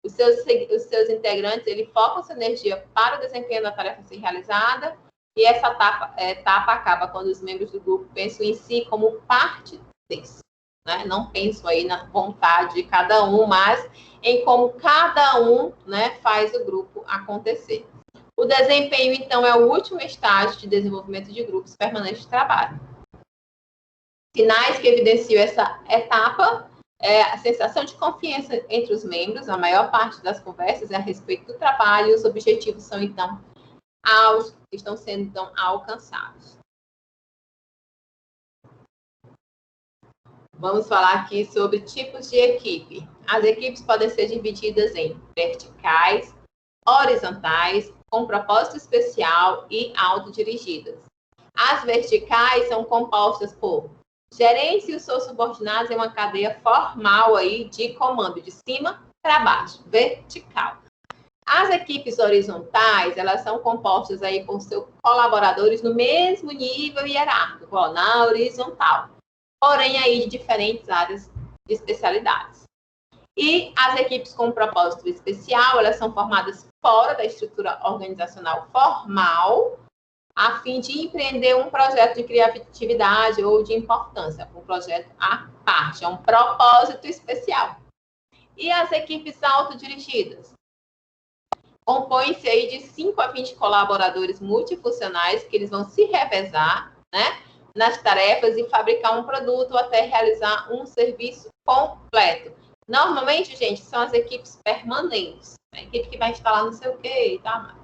Os seus integrantes, ele focam sua energia para o desempenho da tarefa a ser realizada, e essa etapa acaba quando os membros do grupo pensam em si como parte desse. Né? Não penso aí na vontade de cada um, mas em como cada um, né, faz o grupo acontecer. O desempenho, então, é o último estágio de desenvolvimento de grupos permanentes de trabalho. Sinais que evidenciam essa etapa é a sensação de confiança entre os membros. A maior parte das conversas é a respeito do trabalho e os objetivos são, então, estão sendo então, alcançados. Vamos falar aqui sobre tipos de equipe. As equipes podem ser divididas em verticais, horizontais, com propósito especial e autodirigidas. As verticais são compostas por gerentes e os seus subordinados em uma cadeia formal aí de comando de cima para baixo, vertical. As equipes horizontais, elas são compostas aí por seus colaboradores no mesmo nível hierárquico, na horizontal. Porém, aí de diferentes áreas de especialidades. E as equipes com propósito especial, elas são formadas fora da estrutura organizacional formal, a fim de empreender um projeto de criatividade ou de importância, um projeto à parte, é um propósito especial. E as equipes autodirigidas? Compõem-se aí de 5 a 20 colaboradores multifuncionais que eles vão se revezar, né? Nas tarefas e fabricar um produto até realizar um serviço completo. Normalmente, gente, são as equipes permanentes. A equipe que vai instalar não sei o quê, tá?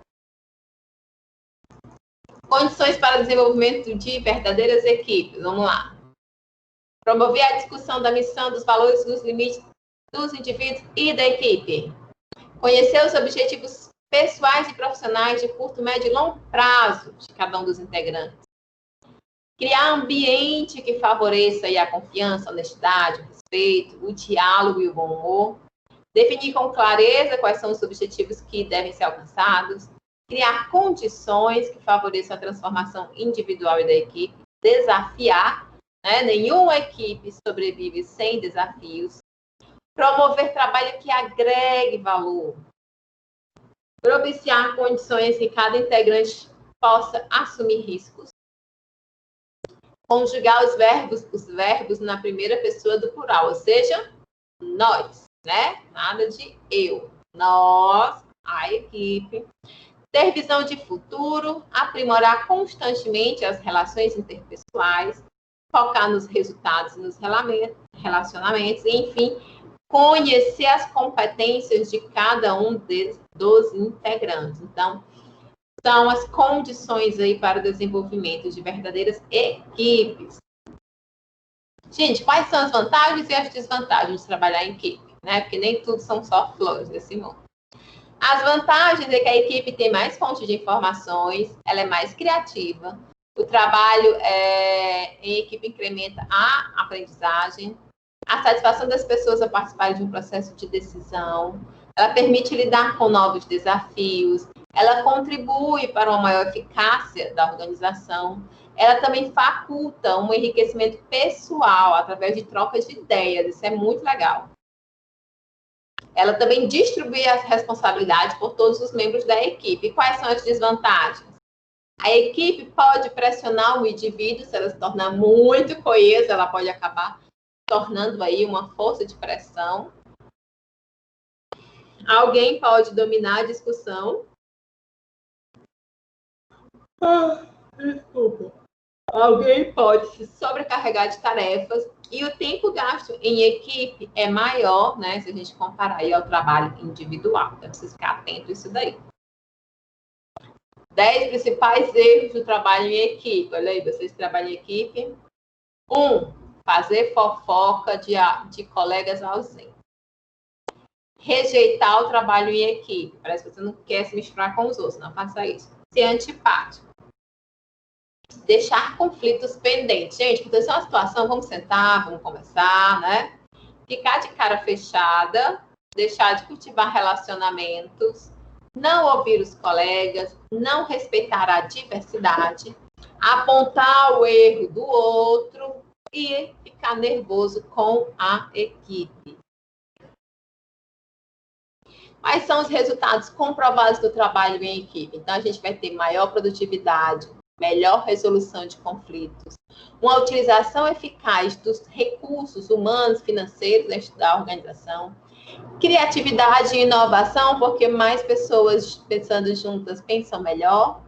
Condições para desenvolvimento de verdadeiras equipes. Vamos lá. Promover a discussão da missão, dos valores, dos limites dos indivíduos e da equipe. Conhecer os objetivos pessoais e profissionais de curto, médio e longo prazo de cada um dos integrantes. Criar ambiente que favoreça aí a confiança, a honestidade, o respeito, o diálogo e o bom humor. Definir com clareza quais são os objetivos que devem ser alcançados. Criar condições que favoreçam a transformação individual e da equipe. Desafiar, né? Nenhuma equipe sobrevive sem desafios. Promover trabalho que agregue valor. Propiciar condições que cada integrante possa assumir riscos. Conjugar os verbos na primeira pessoa do plural, ou seja, nós, né? Nada de eu. Nós, a equipe. Ter visão de futuro, aprimorar constantemente as relações interpessoais, focar nos resultados e nos relacionamentos, e, enfim, conhecer as competências de cada um dos integrantes. Então, são as condições aí para o desenvolvimento de verdadeiras equipes. Gente, quais são as vantagens e as desvantagens de trabalhar em equipe? Né? Porque nem tudo são só flores desse mundo. As vantagens é que a equipe tem mais fontes de informações, ela é mais criativa, o trabalho em equipe incrementa a aprendizagem, a satisfação das pessoas a participarem de um processo de decisão, ela permite lidar com novos desafios, ela contribui para uma maior eficácia da organização, ela também faculta um enriquecimento pessoal através de trocas de ideias, isso é muito legal. Ela também distribui as responsabilidades por todos os membros da equipe. E quais são as desvantagens? A equipe pode pressionar o indivíduo, se ela se tornar muito coesa, ela pode acabar tornando aí uma força de pressão. Alguém pode dominar a discussão. Desculpa. Alguém pode se sobrecarregar de tarefas e o tempo gasto em equipe é maior, né? Se a gente comparar aí ao trabalho individual. Então, precisa ficar atento a isso daí. 10 principais erros do trabalho em equipe. Olha aí, vocês trabalham em equipe. 1. Fazer fofoca de colegas ausentes. Rejeitar o trabalho em equipe. Parece que você não quer se misturar com os outros. Não faça isso. Ser antipático. Deixar conflitos pendentes. Gente, aconteceu uma situação, vamos sentar, vamos conversar, né? Ficar de cara fechada, deixar de cultivar relacionamentos, não ouvir os colegas, não respeitar a diversidade, apontar o erro do outro e ficar nervoso com a equipe. Quais são os resultados comprovados do trabalho em equipe? Então, a gente vai ter maior produtividade, melhor resolução de conflitos, uma utilização eficaz dos recursos humanos, financeiros da organização, criatividade e inovação, porque mais pessoas pensando juntas pensam melhor,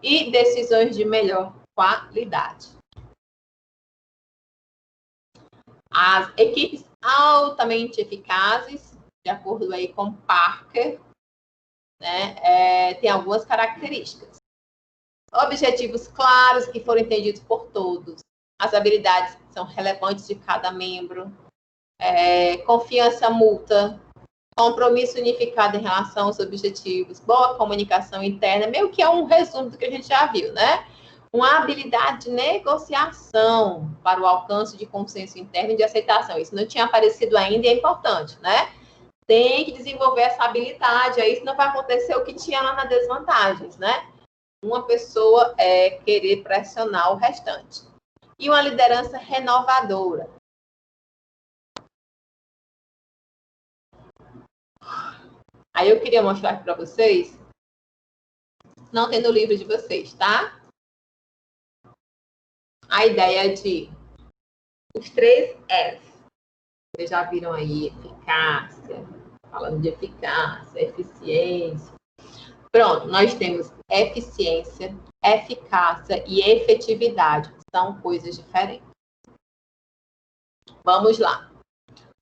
e decisões de melhor qualidade. As equipes altamente eficazes, de acordo aí com Parker, né, tem algumas características. Objetivos claros que foram entendidos por todos. As habilidades que são relevantes de cada membro. Confiança mútua. Compromisso unificado em relação aos objetivos. Boa comunicação interna. Meio que é um resumo do que a gente já viu, né? Uma habilidade de negociação para o alcance de consenso interno e de aceitação. Isso não tinha aparecido ainda e é importante, né? Tem que desenvolver essa habilidade. Aí senão vai acontecer o que tinha lá nas desvantagens, né? Uma pessoa querer pressionar o restante. E uma liderança renovadora. Aí eu queria mostrar aqui para vocês. Não tem no livro de vocês, tá? A ideia de os 3 F. Vocês já viram aí eficácia, falando de eficácia, eficiência. Pronto, nós temos eficiência, eficácia e efetividade. São coisas diferentes. Vamos lá.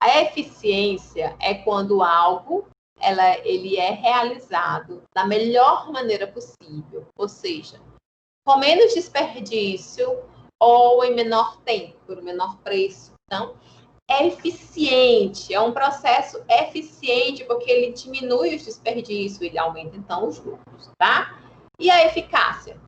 A eficiência é quando algo ele é realizado da melhor maneira possível, ou seja, com menos desperdício ou em menor tempo, por menor preço. Então, é eficiente, é um processo eficiente porque ele diminui os desperdícios, ele aumenta, então, os lucros, tá? E a eficácia?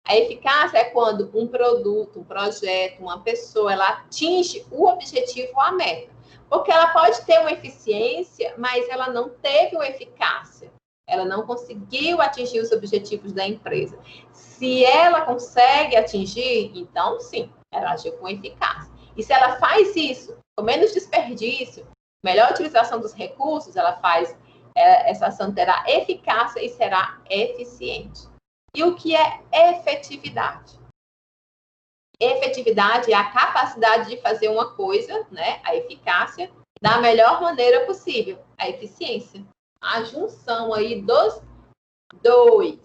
A eficácia é quando um produto, um projeto, uma pessoa, ela atinge o objetivo ou a meta. Porque ela pode ter uma eficiência, mas ela não teve uma eficácia. Ela não conseguiu atingir os objetivos da empresa. Se ela consegue atingir, então, sim, ela agiu com eficácia. E se ela faz isso com menos desperdício, melhor utilização dos recursos, ela faz, essa ação terá eficácia e será eficiente. E o que é efetividade? Efetividade é a capacidade de fazer uma coisa, né, a eficácia, da melhor maneira possível, a eficiência. A junção aí dos dois.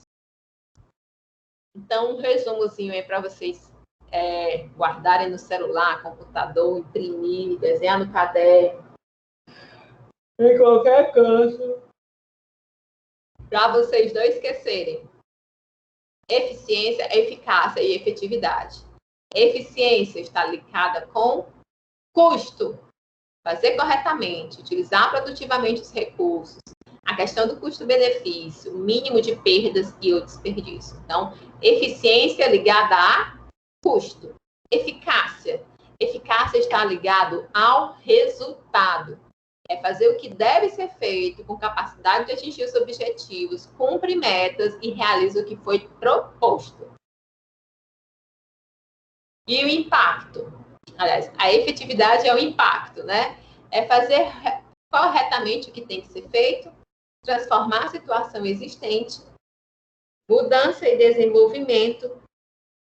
Então, um resumozinho aí para vocês guardarem no celular, computador, imprimir, desenhar no caderno, em qualquer canto, para vocês não esquecerem. Eficiência, eficácia e efetividade. Eficiência está ligada com Custo. Fazer corretamente, utilizar produtivamente os recursos. A questão do custo-benefício, mínimo de perdas e o desperdício. Então, eficiência ligada a custo. Eficácia. Eficácia está ligado ao resultado. É fazer o que deve ser feito com capacidade de atingir os objetivos, cumpre metas e realiza o que foi proposto. E o impacto. Aliás, a efetividade é o impacto, né? É fazer corretamente o que tem que ser feito, transformar a situação existente, mudança e desenvolvimento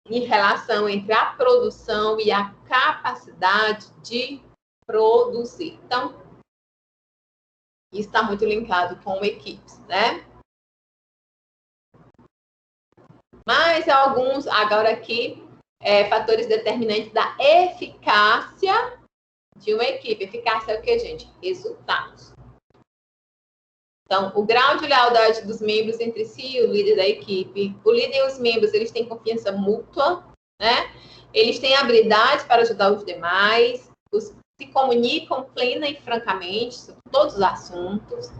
em relação entre a produção e a capacidade de produzir. Então, isso está muito linkado com equipes, né? Mas alguns, agora aqui, fatores determinantes da eficácia de uma equipe. Eficácia é o que, gente? Resultados. Então, o grau de lealdade dos membros entre si e o líder da equipe. O líder e os membros, eles têm confiança mútua, né? Eles têm habilidade para ajudar os demais, se comunicam plena e francamente sobre todos os assuntos,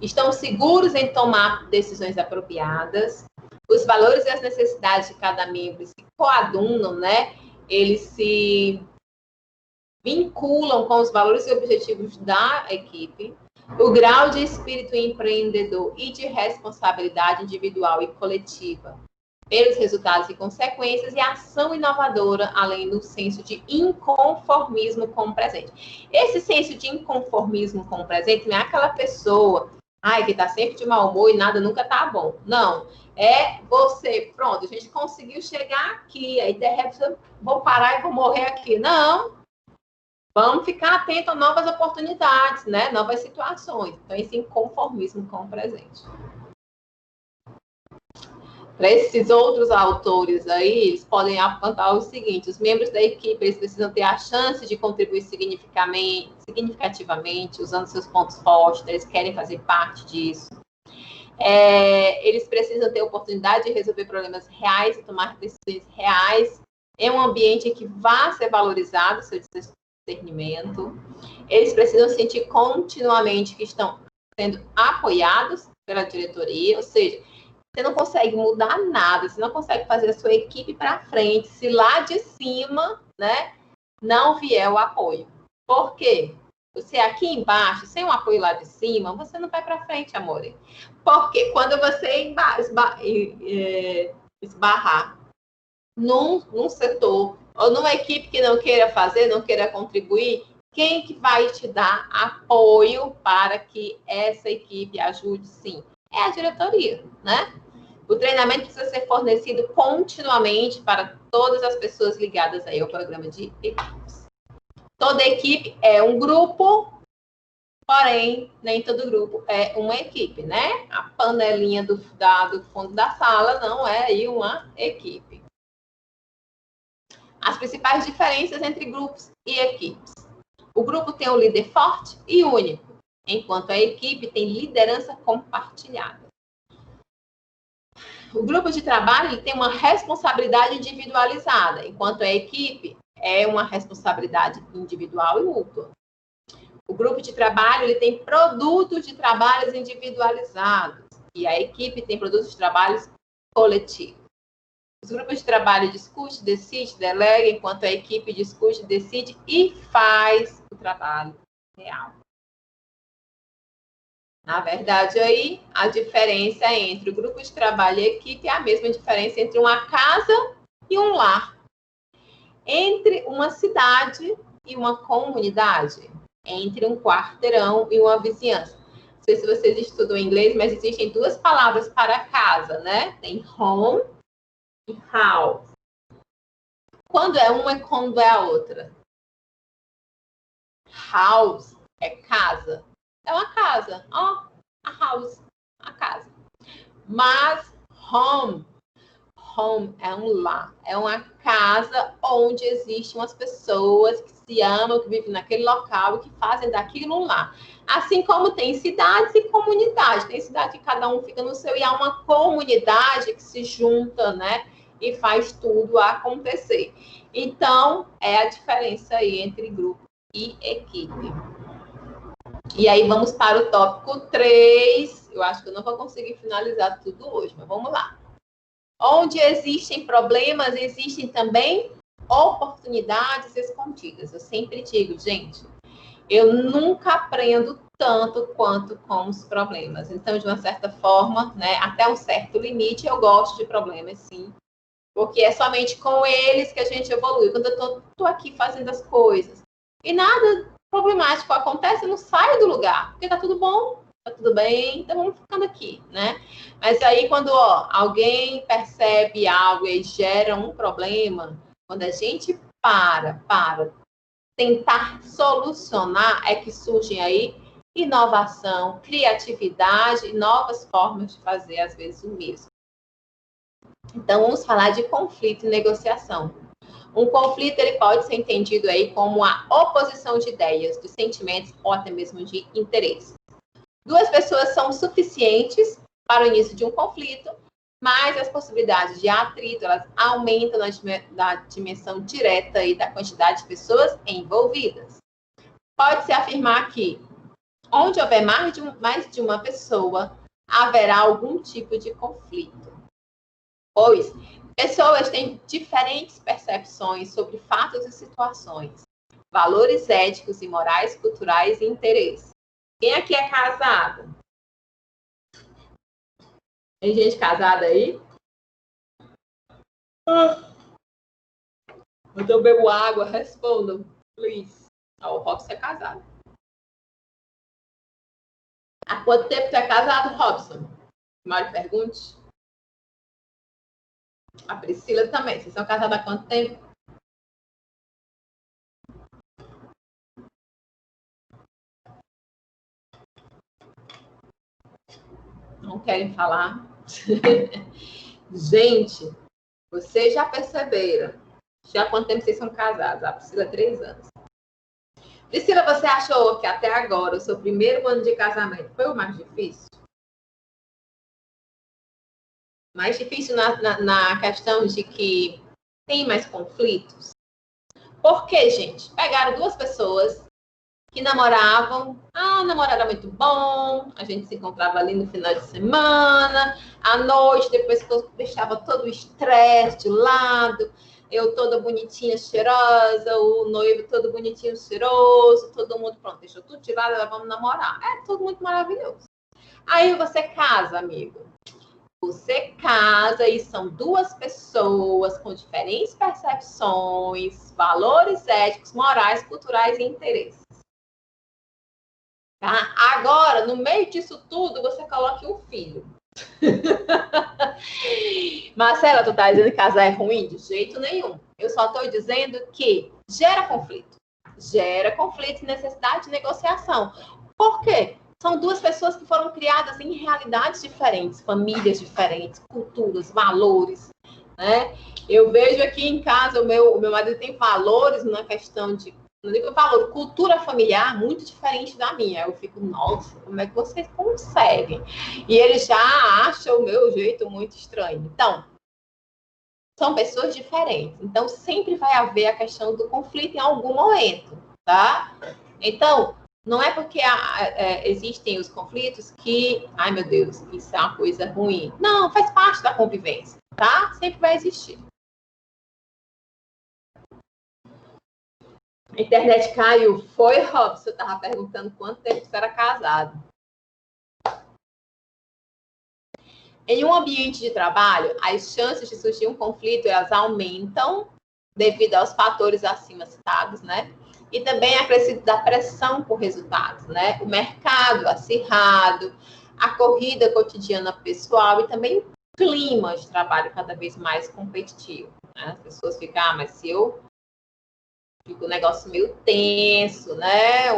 estão seguros em tomar decisões apropriadas, os valores e as necessidades de cada membro se coadunam, né? Eles se vinculam com os valores e objetivos da equipe, o grau de espírito empreendedor e de responsabilidade individual e coletiva pelos resultados e consequências e ação inovadora, além do senso de inconformismo com o presente. Esse senso de inconformismo com o presente não é aquela pessoa que está sempre de mau humor e nada nunca está bom. Não. É você, pronto, a gente conseguiu chegar aqui, aí de repente vou parar e vou morrer aqui. Não. Vamos ficar atento a novas oportunidades, né? Novas situações. Então, esse inconformismo com o presente. Para esses outros autores aí, eles podem apontar o seguinte: os membros da equipe, eles precisam ter a chance de contribuir significativamente, usando seus pontos fortes, eles querem fazer parte disso. Eles precisam ter a oportunidade de resolver problemas reais e tomar decisões reais em um ambiente em que vá ser valorizado o seu discernimento. Eles precisam sentir continuamente que estão sendo apoiados pela diretoria, ou seja, você não consegue mudar nada, você não consegue fazer a sua equipe para frente se lá de cima, né, não vier o apoio. Por quê? Você aqui embaixo, sem o apoio lá de cima, você não vai para frente, amor. Porque quando você esbarrar num setor ou numa equipe que não queira fazer, não queira contribuir, quem que vai te dar apoio para que essa equipe ajude, sim? É a diretoria, né? O treinamento precisa ser fornecido continuamente para todas as pessoas ligadas aí ao programa de equipes. Toda equipe é um grupo, porém, nem todo grupo é uma equipe, né? A panelinha do fundo da sala não é aí uma equipe. As principais diferenças entre grupos e equipes. O grupo tem um líder forte e único, enquanto a equipe tem liderança compartilhada. O grupo de trabalho ele tem uma responsabilidade individualizada, enquanto a equipe é uma responsabilidade individual e mútua. O grupo de trabalho ele tem produtos de trabalhos individualizados e a equipe tem produtos de trabalhos coletivos. Os grupos de trabalho discute, decide, delega, enquanto a equipe discute, decide e faz o trabalho real. Na verdade, aí, a diferença entre o grupo de trabalho e a equipe é a mesma diferença entre uma casa e um lar. Entre uma cidade e uma comunidade. Entre um quarteirão e uma vizinhança. Não sei se vocês estudam inglês, mas existem duas palavras para casa, né? Tem home e house. Quando é uma e quando é a outra? House é casa. É uma casa. Ó, a house, a casa. Mas home é um lar. É uma casa onde existem as pessoas que se amam, que vivem naquele local e que fazem daquilo um lar. Assim como tem cidades e comunidades. Tem cidade que cada um fica no seu e há uma comunidade que se junta, né? E faz tudo acontecer. Então, é a diferença aí entre grupo e equipe. E aí vamos para o tópico 3. Eu acho que eu não vou conseguir finalizar tudo hoje, mas vamos lá. Onde existem problemas, existem também oportunidades escondidas. Eu sempre digo, gente, eu nunca aprendo tanto quanto com os problemas. Então, de uma certa forma, né, até um certo limite, eu gosto de problemas, sim. Porque é somente com eles que a gente evolui. Quando eu tô aqui fazendo as coisas e nada problemático acontece, eu não saio do lugar, porque tá tudo bom, tá tudo bem, então vamos ficando aqui, né? Mas aí quando alguém percebe algo e gera um problema, quando a gente para tentar solucionar, é que surgem aí inovação, criatividade e novas formas de fazer, às vezes, o mesmo. Então, vamos falar de conflito e negociação. Um conflito ele pode ser entendido aí como a oposição de ideias, de sentimentos ou até mesmo de interesses. Duas pessoas são suficientes para o início de um conflito, mas as possibilidades de atrito elas aumentam na dimensão direta aí da quantidade de pessoas envolvidas. Pode-se afirmar que, onde houver mais de uma pessoa, haverá algum tipo de conflito. Pois pessoas têm diferentes percepções sobre fatos e situações, valores éticos e morais, culturais e interesses. Quem aqui é casado? Tem gente casada aí? Quando eu bebo água, respondam, please. O Robson é casado. Há quanto tempo você é casado, Robson? Mário pergunte. A Priscila também. Vocês são casados há quanto tempo? Não querem falar? Gente, vocês já perceberam? Já há quanto tempo vocês são casados? A Priscila, 3 anos. Priscila, você achou que até agora o seu primeiro ano de casamento foi o mais difícil? Mais difícil na questão de que tem mais conflitos? Por quê, gente? Pegaram duas pessoas que namoravam. O namoro era muito bom, a gente se encontrava ali no final de semana, à noite, depois que eu deixava todo o estresse de lado, eu toda bonitinha, cheirosa, o noivo todo bonitinho, cheiroso, todo mundo, pronto, deixou tudo de lado, vamos namorar. É tudo muito maravilhoso. Aí você casa, amigo. Você casa e são duas pessoas com diferentes percepções, valores éticos, morais, culturais e interesses. Tá? Agora, no meio disso tudo, você coloca um filho. Marcela, tu tá dizendo que casar é ruim? De jeito nenhum. Eu só estou dizendo que gera conflito. Gera conflito e necessidade de negociação. Por quê? São duas pessoas que foram criadas em realidades diferentes, famílias diferentes, culturas, valores, né? Eu vejo aqui em casa, o meu marido tem valores na questão de, não digo valor, cultura familiar muito diferente da minha. Eu fico, nossa, como é que vocês conseguem? E ele já acha o meu jeito muito estranho. Então, são pessoas diferentes. Então, sempre vai haver a questão do conflito em algum momento, tá? Então, não é porque existem os conflitos que, ai meu Deus, isso é uma coisa ruim. Não, faz parte da convivência, tá? Sempre vai existir. A internet caiu. Foi, Robson? Eu estava perguntando quanto tempo você era casado. Em um ambiente de trabalho, as chances de surgir um conflito, elas aumentam devido aos fatores acima citados, né? E também acrescido da pressão por resultados, né? O mercado acirrado, a corrida cotidiana pessoal e também o clima de trabalho cada vez mais competitivo, né? As pessoas ficam, mas se eu fico um negócio meio tenso, né?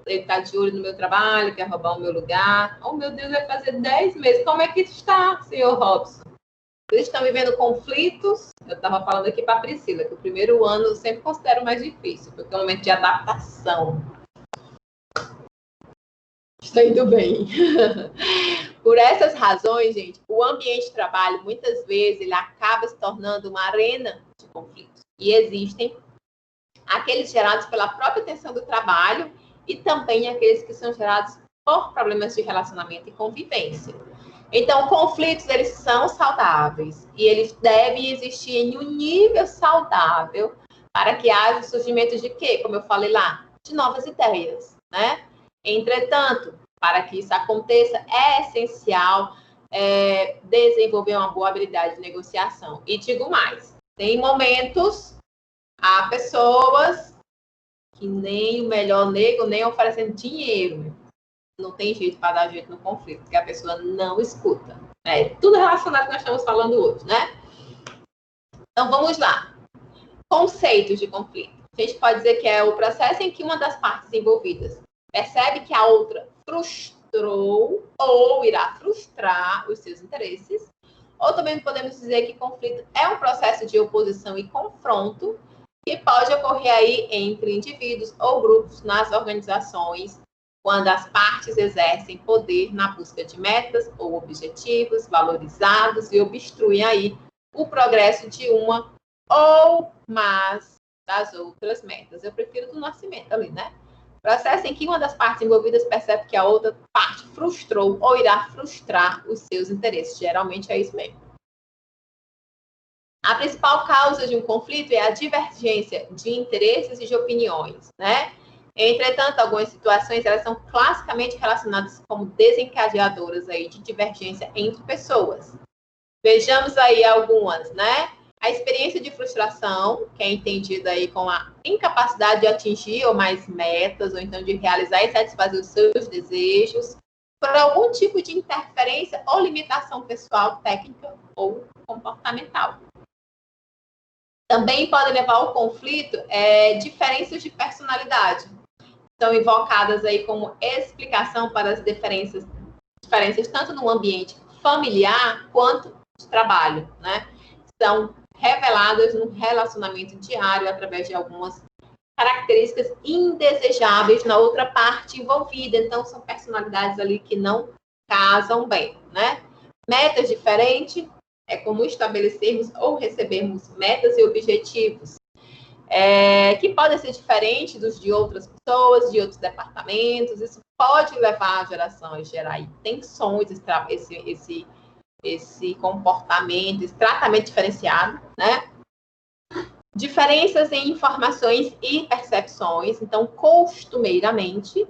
Ele tá de olho no meu trabalho, quer roubar o meu lugar. Oh, meu Deus, vai fazer 10 meses. Como é que está, senhor Robson? Eles estão vivendo conflitos. Eu estava falando aqui para a Priscila, que o primeiro ano eu sempre considero mais difícil, porque é um momento de adaptação. Está indo bem. Por essas razões, gente, o ambiente de trabalho, muitas vezes, ele acaba se tornando uma arena de conflitos. E existem aqueles gerados pela própria tensão do trabalho e também aqueles que são gerados por problemas de relacionamento e convivência. Então, conflitos, eles são saudáveis e eles devem existir em um nível saudável para que haja o surgimento de quê? Como eu falei lá, de novas ideias, né? Entretanto, para que isso aconteça, é essencial desenvolver uma boa habilidade de negociação. E digo mais, tem momentos, há pessoas que nem o melhor nego, nem oferecendo dinheiro. Não tem jeito para dar jeito no conflito, porque a pessoa não escuta. É tudo relacionado ao que nós estamos falando hoje, né? Então, vamos lá. Conceitos de conflito. A gente pode dizer que é o processo em que uma das partes envolvidas percebe que a outra frustrou ou irá frustrar os seus interesses. Ou também podemos dizer que conflito é um processo de oposição e confronto que pode ocorrer aí entre indivíduos ou grupos nas organizações, quando as partes exercem poder na busca de metas ou objetivos valorizados e obstruem aí o progresso de uma ou mais das outras metas. Eu prefiro do nascimento ali, né? Processo em que uma das partes envolvidas percebe que a outra parte frustrou ou irá frustrar os seus interesses. Geralmente é isso mesmo. A principal causa de um conflito é a divergência de interesses e de opiniões, né? Entretanto, algumas situações elas são classicamente relacionadas como desencadeadoras aí de divergência entre pessoas. Vejamos aí algumas, né? A experiência de frustração, que é entendida aí como a incapacidade de atingir ou mais metas, ou então de realizar e satisfazer os seus desejos, por algum tipo de interferência ou limitação pessoal, técnica ou comportamental. Também pode levar ao conflito diferenças de personalidade. São invocadas aí como explicação para as diferenças tanto no ambiente familiar quanto de trabalho, né? São reveladas no relacionamento diário através de algumas características indesejáveis na outra parte envolvida. Então, são personalidades ali que não casam bem, né? Metas diferentes é como estabelecermos ou recebermos metas e objetivos que podem ser diferentes dos de outras pessoas, de outros departamentos. Isso pode levar à geração, gerar tensões, esse comportamento, esse tratamento diferenciado, né? Diferenças em informações e percepções. Então, costumeiramente,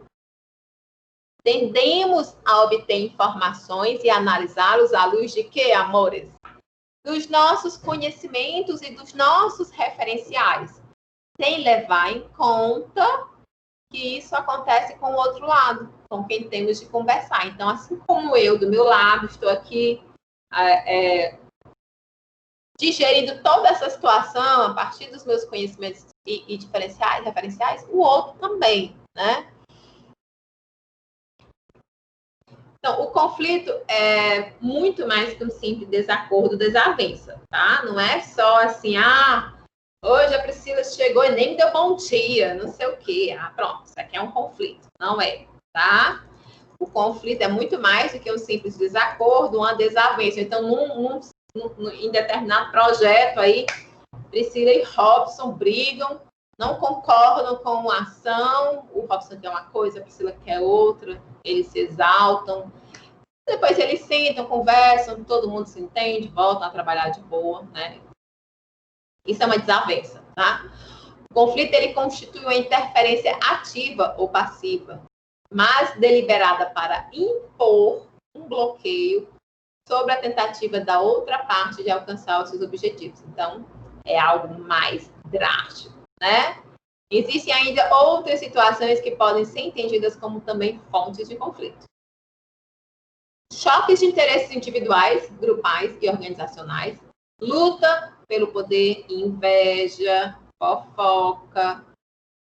tendemos a obter informações e analisá-los à luz de quê, amores? Dos nossos conhecimentos e dos nossos referenciais, sem levar em conta que isso acontece com o outro lado, com quem temos de conversar. Então, assim como eu, do meu lado, estou aqui digerindo toda essa situação a partir dos meus conhecimentos e referenciais, o outro também, né? Então, o conflito é muito mais que um simples desacordo, desavença, tá? Não é só assim, hoje a Priscila chegou e nem me deu bom dia, não sei o quê. Pronto, isso aqui é um conflito. Não é, tá? O conflito é muito mais do que um simples desacordo, uma desavença. Então, em determinado projeto aí, Priscila e Robson brigam, não concordam com a ação, o Robson quer uma coisa, a Priscila quer outra, eles se exaltam. Depois eles sentam, conversam, todo mundo se entende, voltam a trabalhar de boa, né? Isso é uma desavença, tá? O conflito, ele constitui uma interferência ativa ou passiva, mas deliberada para impor um bloqueio sobre a tentativa da outra parte de alcançar os seus objetivos. Então, é algo mais drástico, né? Existem ainda outras situações que podem ser entendidas como também fontes de conflito. Choques de interesses individuais, grupais e organizacionais, luta pelo poder, inveja, fofoca,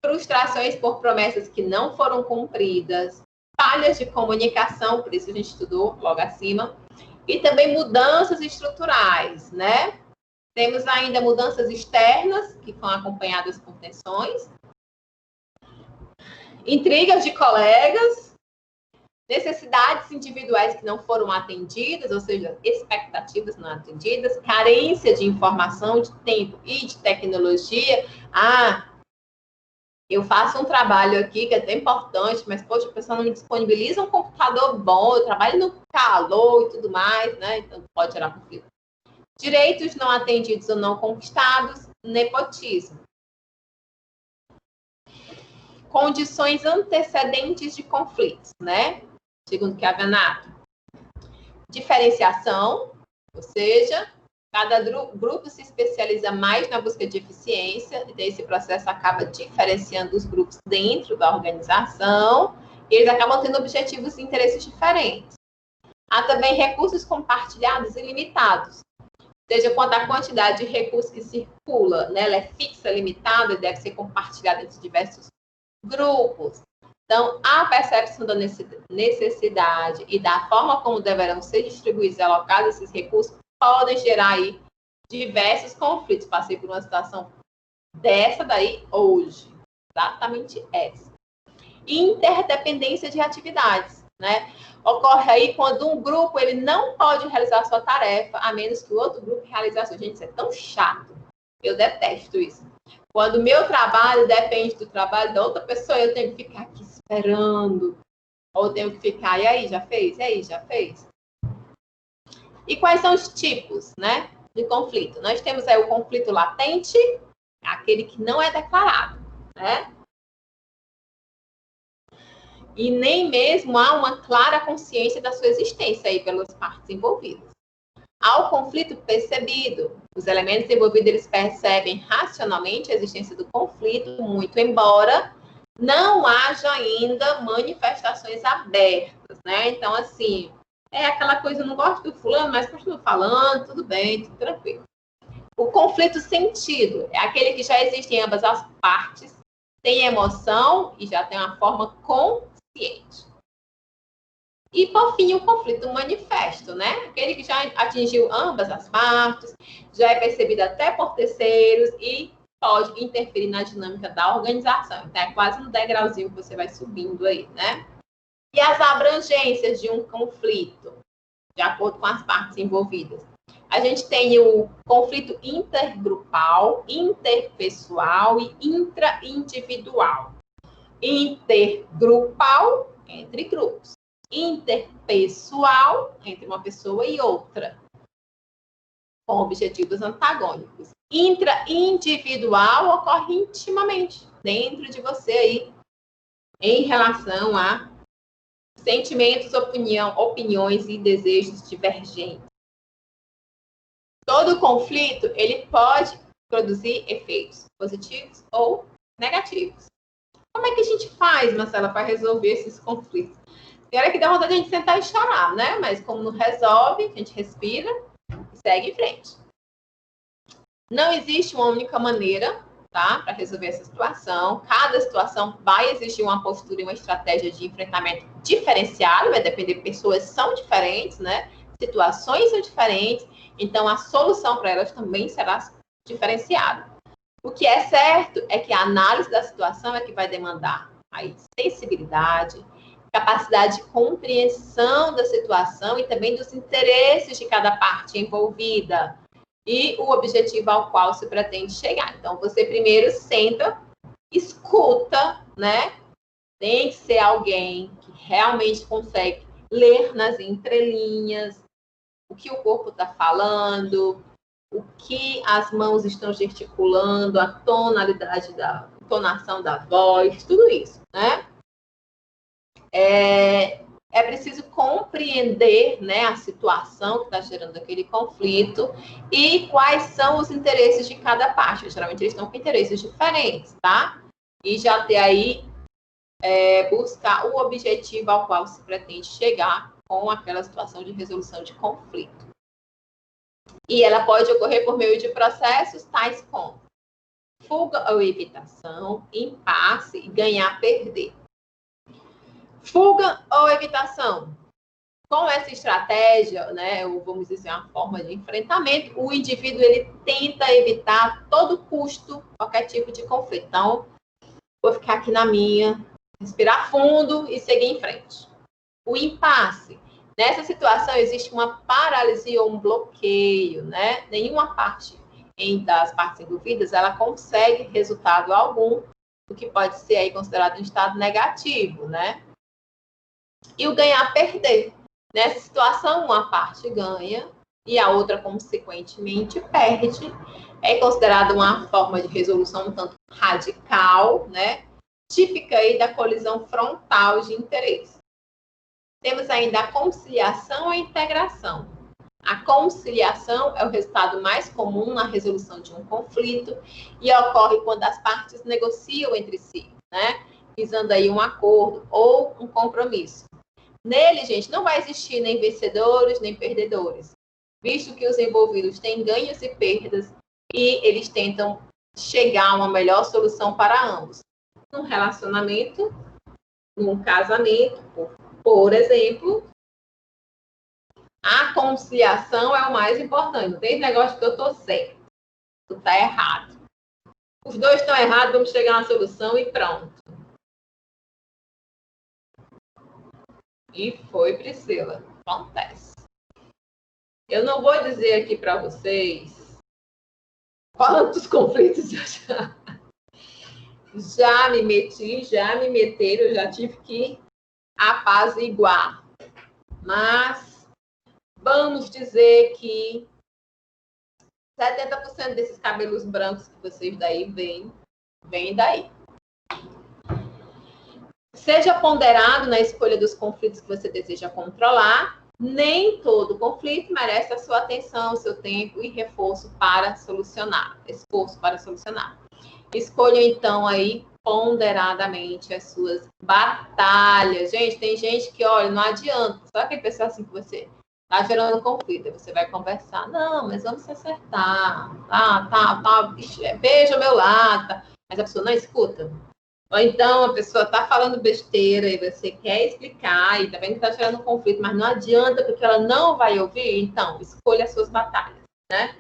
frustrações por promessas que não foram cumpridas, falhas de comunicação, por isso a gente estudou logo acima, e também mudanças estruturais, né? Temos ainda mudanças externas, que foram acompanhadas por tensões, intrigas de colegas, necessidades individuais que não foram atendidas, ou seja, expectativas não atendidas, carência de informação, de tempo e de tecnologia. Eu faço um trabalho aqui que é até importante, mas, poxa, a pessoa não me disponibiliza um computador bom, eu trabalho no calor e tudo mais, né? Então, pode gerar conflito. Direitos não atendidos ou não conquistados, nepotismo. Condições antecedentes de conflitos, né? Segundo Chiavenato. Diferenciação, ou seja, cada grupo se especializa mais na busca de eficiência, e daí esse processo acaba diferenciando os grupos dentro da organização, e eles acabam tendo objetivos e interesses diferentes. Há também recursos compartilhados e limitados, ou seja, quanto à quantidade de recursos que circula, né, ela é fixa, limitada, e deve ser compartilhada entre diversos grupos. Então, a percepção da necessidade e da forma como deverão ser distribuídos e alocados esses recursos podem gerar aí diversos conflitos. Passei por uma situação dessa daí hoje, exatamente essa. Interdependência de atividades, né? Ocorre aí quando um grupo ele não pode realizar a sua tarefa, a menos que o outro grupo realize a sua. Gente, isso é tão chato. Eu detesto isso. Quando o meu trabalho depende do trabalho da outra pessoa, eu tenho que ficar aqui esperando. Ou tenho que ficar, e aí, já fez? E aí, já fez? E quais são os tipos, né, de conflito? Nós temos aí o conflito latente, aquele que não é declarado, né? E nem mesmo há uma clara consciência da sua existência aí pelas partes envolvidas. Há o conflito percebido. Os elementos envolvidos, eles percebem racionalmente a existência do conflito, muito embora não haja ainda manifestações abertas, né? Então, assim, é aquela coisa, eu não gosto do fulano, mas continuo falando, tudo bem, tudo tranquilo. O conflito sentido é aquele que já existe em ambas as partes, tem emoção e já tem uma forma consciente. E, por fim, o conflito manifesto, né? Aquele que já atingiu ambas as partes, já é percebido até por terceiros e pode interferir na dinâmica da organização. Então, é quase no degrauzinho que você vai subindo aí, né? E as abrangências de um conflito, de acordo com as partes envolvidas. A gente tem o conflito intergrupal, interpessoal e intraindividual. Intergrupal, entre grupos. Interpessoal, entre uma pessoa e outra, com objetivos antagônicos. Intraindividual ocorre intimamente, dentro de você aí, em relação a sentimentos, opiniões e desejos divergentes. Todo conflito, ele pode produzir efeitos positivos ou negativos. Como é que a gente faz, Marcela, para resolver esses conflitos? Tem hora que dá vontade de a gente sentar e chorar, né? Mas como não resolve, a gente respira e segue em frente. Não existe uma única maneira, tá, para resolver essa situação. Cada situação vai exigir uma postura e uma estratégia de enfrentamento diferenciada, vai depender, pessoas são diferentes, né? Situações são diferentes, então a solução para elas também será diferenciada. O que é certo é que a análise da situação é que vai demandar aí sensibilidade, capacidade de compreensão da situação e também dos interesses de cada parte envolvida e o objetivo ao qual se pretende chegar. Então, você primeiro senta, escuta, né? Tem que ser alguém que realmente consegue ler nas entrelinhas o que o corpo está falando, o que as mãos estão gesticulando, a tonalidade da entonação da voz, tudo isso, né? É preciso compreender, né, a situação que está gerando aquele conflito e quais são os interesses de cada parte. Geralmente eles estão com interesses diferentes, tá? E já ter aí, buscar o objetivo ao qual se pretende chegar com aquela situação de resolução de conflito. E ela pode ocorrer por meio de processos tais como fuga ou evitação, impasse e ganhar-perder. Fuga ou evitação. Com essa estratégia, né, ou vamos dizer, uma forma de enfrentamento, o indivíduo ele tenta evitar a todo custo qualquer tipo de conflito. Então, vou ficar aqui na minha, respirar fundo e seguir em frente. O impasse. Nessa situação, existe uma paralisia ou um bloqueio, né? Nenhuma parte das partes envolvidas, ela consegue resultado algum. o que pode ser aí considerado um estado negativo, né? E o ganhar-perder. Nessa situação, uma parte ganha e a outra, consequentemente, perde. É considerada uma forma de resolução um tanto radical, né? Típica aí da colisão frontal de interesse. Temos ainda a conciliação e a integração. A conciliação é o resultado mais comum na resolução de um conflito e ocorre quando as partes negociam entre si, né? Visando aí um acordo ou um compromisso. Nele, gente, não vai existir nem vencedores, nem perdedores, visto que os envolvidos têm ganhos e perdas e eles tentam chegar a uma melhor solução para ambos. Num relacionamento, num casamento, por exemplo, a conciliação é o mais importante. Não tem negócio que eu estou certo, tu está errado. Os dois estão errados, vamos chegar a uma solução e pronto. E foi, Priscila. Acontece. Eu não vou dizer aqui para vocês quantos conflitos eu já me meti, já me meteram, eu já tive que apaziguar. Mas vamos dizer que 70% desses cabelos brancos que vocês daí vêm daí. Seja ponderado na escolha dos conflitos que você deseja controlar. Nem todo conflito merece a sua atenção, o seu tempo e reforço para solucionar. Esforço para solucionar. Escolha, então, aí, ponderadamente as suas batalhas. Gente, tem gente que, olha, não adianta. Sabe aquele pessoal assim que você tá gerando conflito? Aí você vai conversar. Não, mas vamos se acertar. Tá. Veja o meu lado. Tá. Mas a pessoa não escuta. Ou então a pessoa está falando besteira e você quer explicar e tá vendo que está gerando conflito, mas não adianta porque ela não vai ouvir. Então, escolha as suas batalhas, né?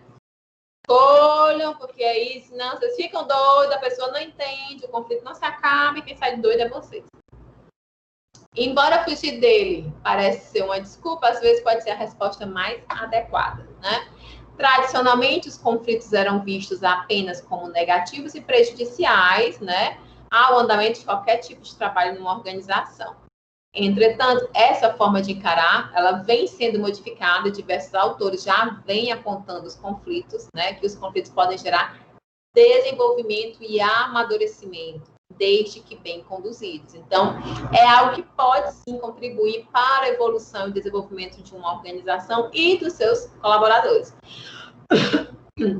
Escolham, porque aí, senão vocês ficam doidos, a pessoa não entende, o conflito não se acaba e quem sai doido é vocês. Embora fugir dele parece ser uma desculpa, às vezes pode ser a resposta mais adequada, né? Tradicionalmente, os conflitos eram vistos apenas como negativos e prejudiciais, né? Ao andamento de qualquer tipo de trabalho numa organização. Entretanto, essa forma de encarar, ela vem sendo modificada, diversos autores já vêm apontando os conflitos, né, que os conflitos podem gerar desenvolvimento e amadurecimento, desde que bem conduzidos. Então, é algo que pode sim contribuir para a evolução e desenvolvimento de uma organização e dos seus colaboradores.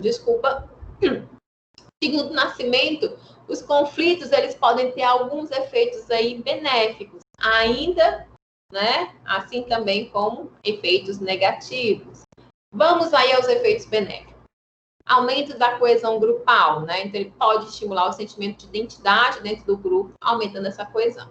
Desculpa. Segundo Nascimento, os conflitos, eles podem ter alguns efeitos aí benéficos, ainda, né, assim também como efeitos negativos. Vamos aí aos efeitos benéficos. Aumento da coesão grupal, né? Então, ele pode estimular o sentimento de identidade dentro do grupo, aumentando essa coesão.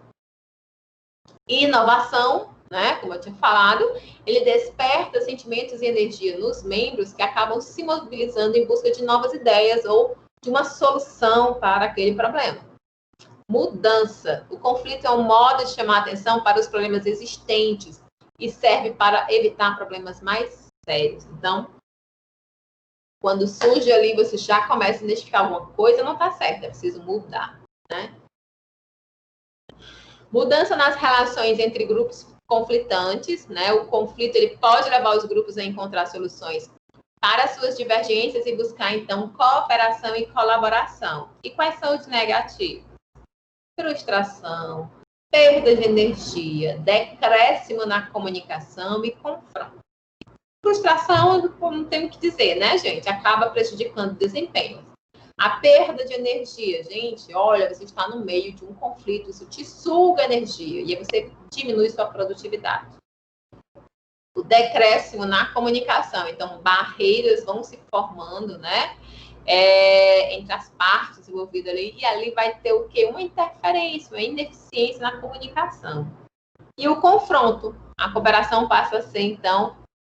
Inovação, né? Como eu tinha falado, ele desperta sentimentos e energia nos membros que acabam se mobilizando em busca de novas ideias ou de uma solução para aquele problema. Mudança. O conflito é um modo de chamar a atenção para os problemas existentes e serve para evitar problemas mais sérios. Então, quando surge ali, você já começa a identificar alguma coisa, não está certo, é preciso mudar, né? Mudança nas relações entre grupos conflitantes, né? O conflito ele pode levar os grupos a encontrar soluções para suas divergências e buscar, então, cooperação e colaboração. E quais são os negativos? Frustração, perda de energia, decréscimo na comunicação e confronto. Frustração, não tem o que dizer, né, gente? Acaba prejudicando o desempenho. A perda de energia, gente, olha, você está no meio de um conflito, isso te suga energia e aí você diminui sua produtividade. O decréscimo na comunicação, então barreiras vão se formando, né, entre as partes envolvidas ali, e ali vai ter o quê? Uma interferência, uma ineficiência na comunicação. E o confronto, a cooperação passa a ser, então,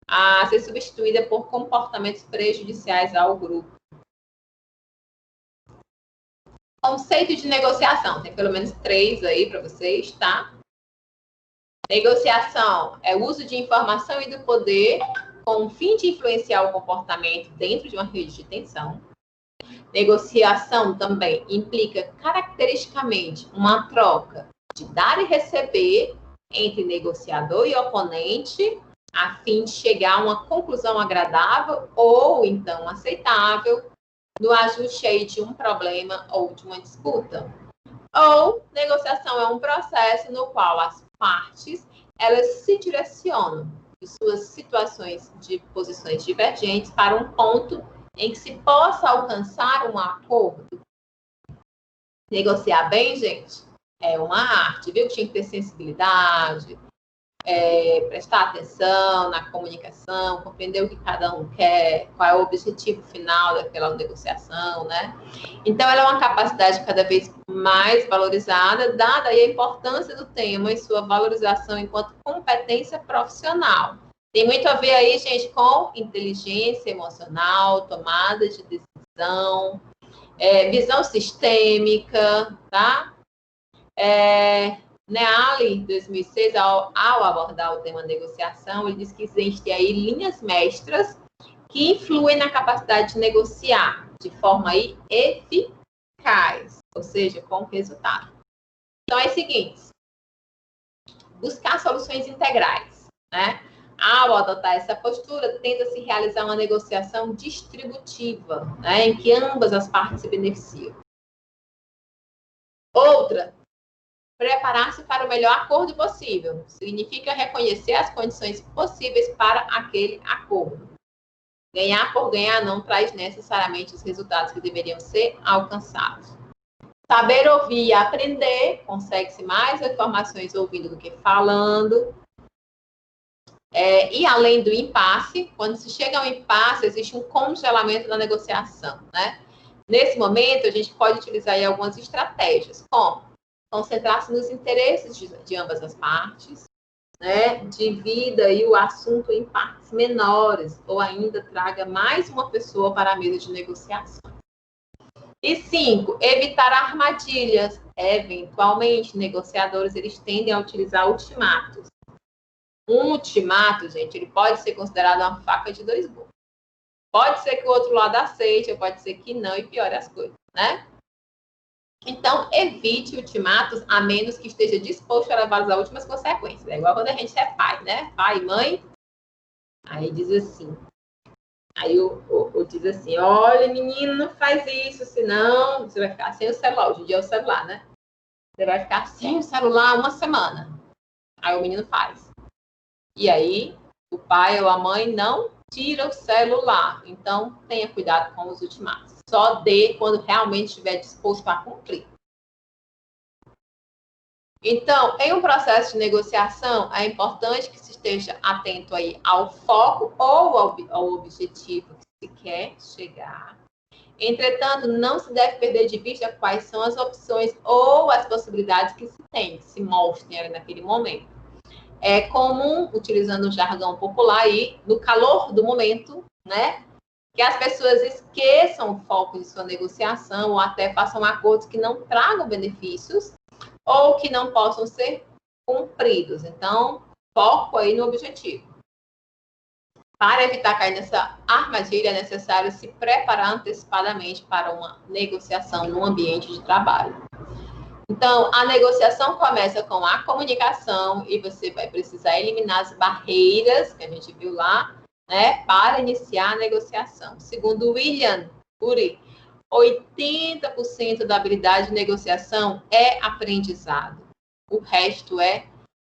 a ser substituída por comportamentos prejudiciais ao grupo. Conceito de negociação, tem pelo menos 3 aí para vocês, tá? Negociação é o uso de informação e do poder com o fim de influenciar o comportamento dentro de uma rede de tensão. Negociação também implica caracteristicamente uma troca de dar e receber entre negociador e oponente, a fim de chegar a uma conclusão agradável ou então aceitável no ajuste aí de um problema ou de uma disputa. Ou negociação é um processo no qual as partes elas se direcionam de suas situações de posições divergentes para um ponto em que se possa alcançar um acordo. Negociar bem, gente, é uma arte, viu? Tinha que ter sensibilidade, prestar atenção na comunicação, compreender o que cada um quer, qual é o objetivo final daquela negociação, né? Então, ela é uma capacidade cada vez mais valorizada, dada aí a importância do tema e sua valorização enquanto competência profissional. Tem muito a ver aí, gente, com inteligência emocional, tomada de decisão, visão sistêmica, tá? Neali, em 2006, ao abordar o tema negociação, ele diz que existem aí linhas mestras que influem na capacidade de negociar de forma aí eficaz, ou seja, com resultado. Então, é o seguinte, buscar soluções integrais, né? Ao adotar essa postura, tenta-se realizar uma negociação distributiva, né, em que ambas as partes se beneficiam. Outra, preparar-se para o melhor acordo possível. Significa reconhecer as condições possíveis para aquele acordo. Ganhar por ganhar não traz necessariamente os resultados que deveriam ser alcançados. Saber ouvir e aprender, consegue-se mais informações ouvindo do que falando. E além do impasse, quando se chega ao impasse, existe um congelamento da negociação, né? Nesse momento, a gente pode utilizar aí algumas estratégias, como concentrar-se nos interesses de ambas as partes, né? Divida aí o assunto em partes menores, ou ainda traga mais uma pessoa para a mesa de negociação. E 5, evitar armadilhas. Eventualmente, negociadores eles tendem a utilizar ultimatos. Um ultimato, gente, ele pode ser considerado uma faca de dois gumes. Pode ser que o outro lado aceite, ou pode ser que não, e piore as coisas, né? Então, evite ultimatos, a menos que esteja disposto a levar as últimas consequências. É igual quando a gente é pai, né? Pai e mãe. Aí diz assim. Aí o diz assim, olha, menino, não faz isso, senão você vai ficar sem o celular. Hoje em dia é o celular, né? Você vai ficar sem o celular uma semana. Aí o menino faz. E aí, o pai ou a mãe não tira o celular. Então, tenha cuidado com os ultimatos. Só dê quando realmente estiver disposto a cumprir. Então, em um processo de negociação, é importante que se esteja atento aí ao foco ou ao objetivo que se quer chegar. Entretanto, não se deve perder de vista quais são as opções ou as possibilidades que se tem, que se mostrem ali naquele momento. É comum, utilizando o jargão popular aí, no calor do momento, né? Que as pessoas esqueçam o foco de sua negociação ou até façam acordos que não tragam benefícios ou que não possam ser cumpridos. Então, foco aí no objetivo. Para evitar cair nessa armadilha, é necessário se preparar antecipadamente para uma negociação no ambiente de trabalho. Então, a negociação começa com a comunicação e você vai precisar eliminar as barreiras que a gente viu lá, né, para iniciar a negociação. Segundo William Ury, 80% da habilidade de negociação é aprendizado. O resto é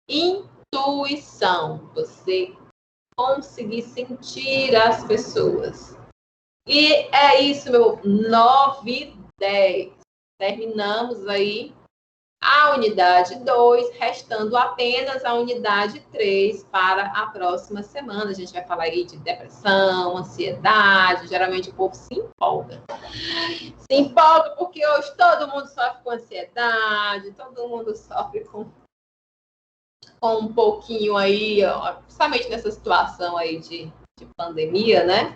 intuição. Você conseguir sentir as pessoas. E é isso, meu 9 e 10. Terminamos aí a unidade 2, restando apenas a unidade 3 para a próxima semana. A gente vai falar aí de depressão, ansiedade. Geralmente o povo se empolga. Se empolga porque hoje todo mundo sofre com ansiedade, todo mundo sofre com um pouquinho aí, ó, principalmente nessa situação aí de pandemia, né?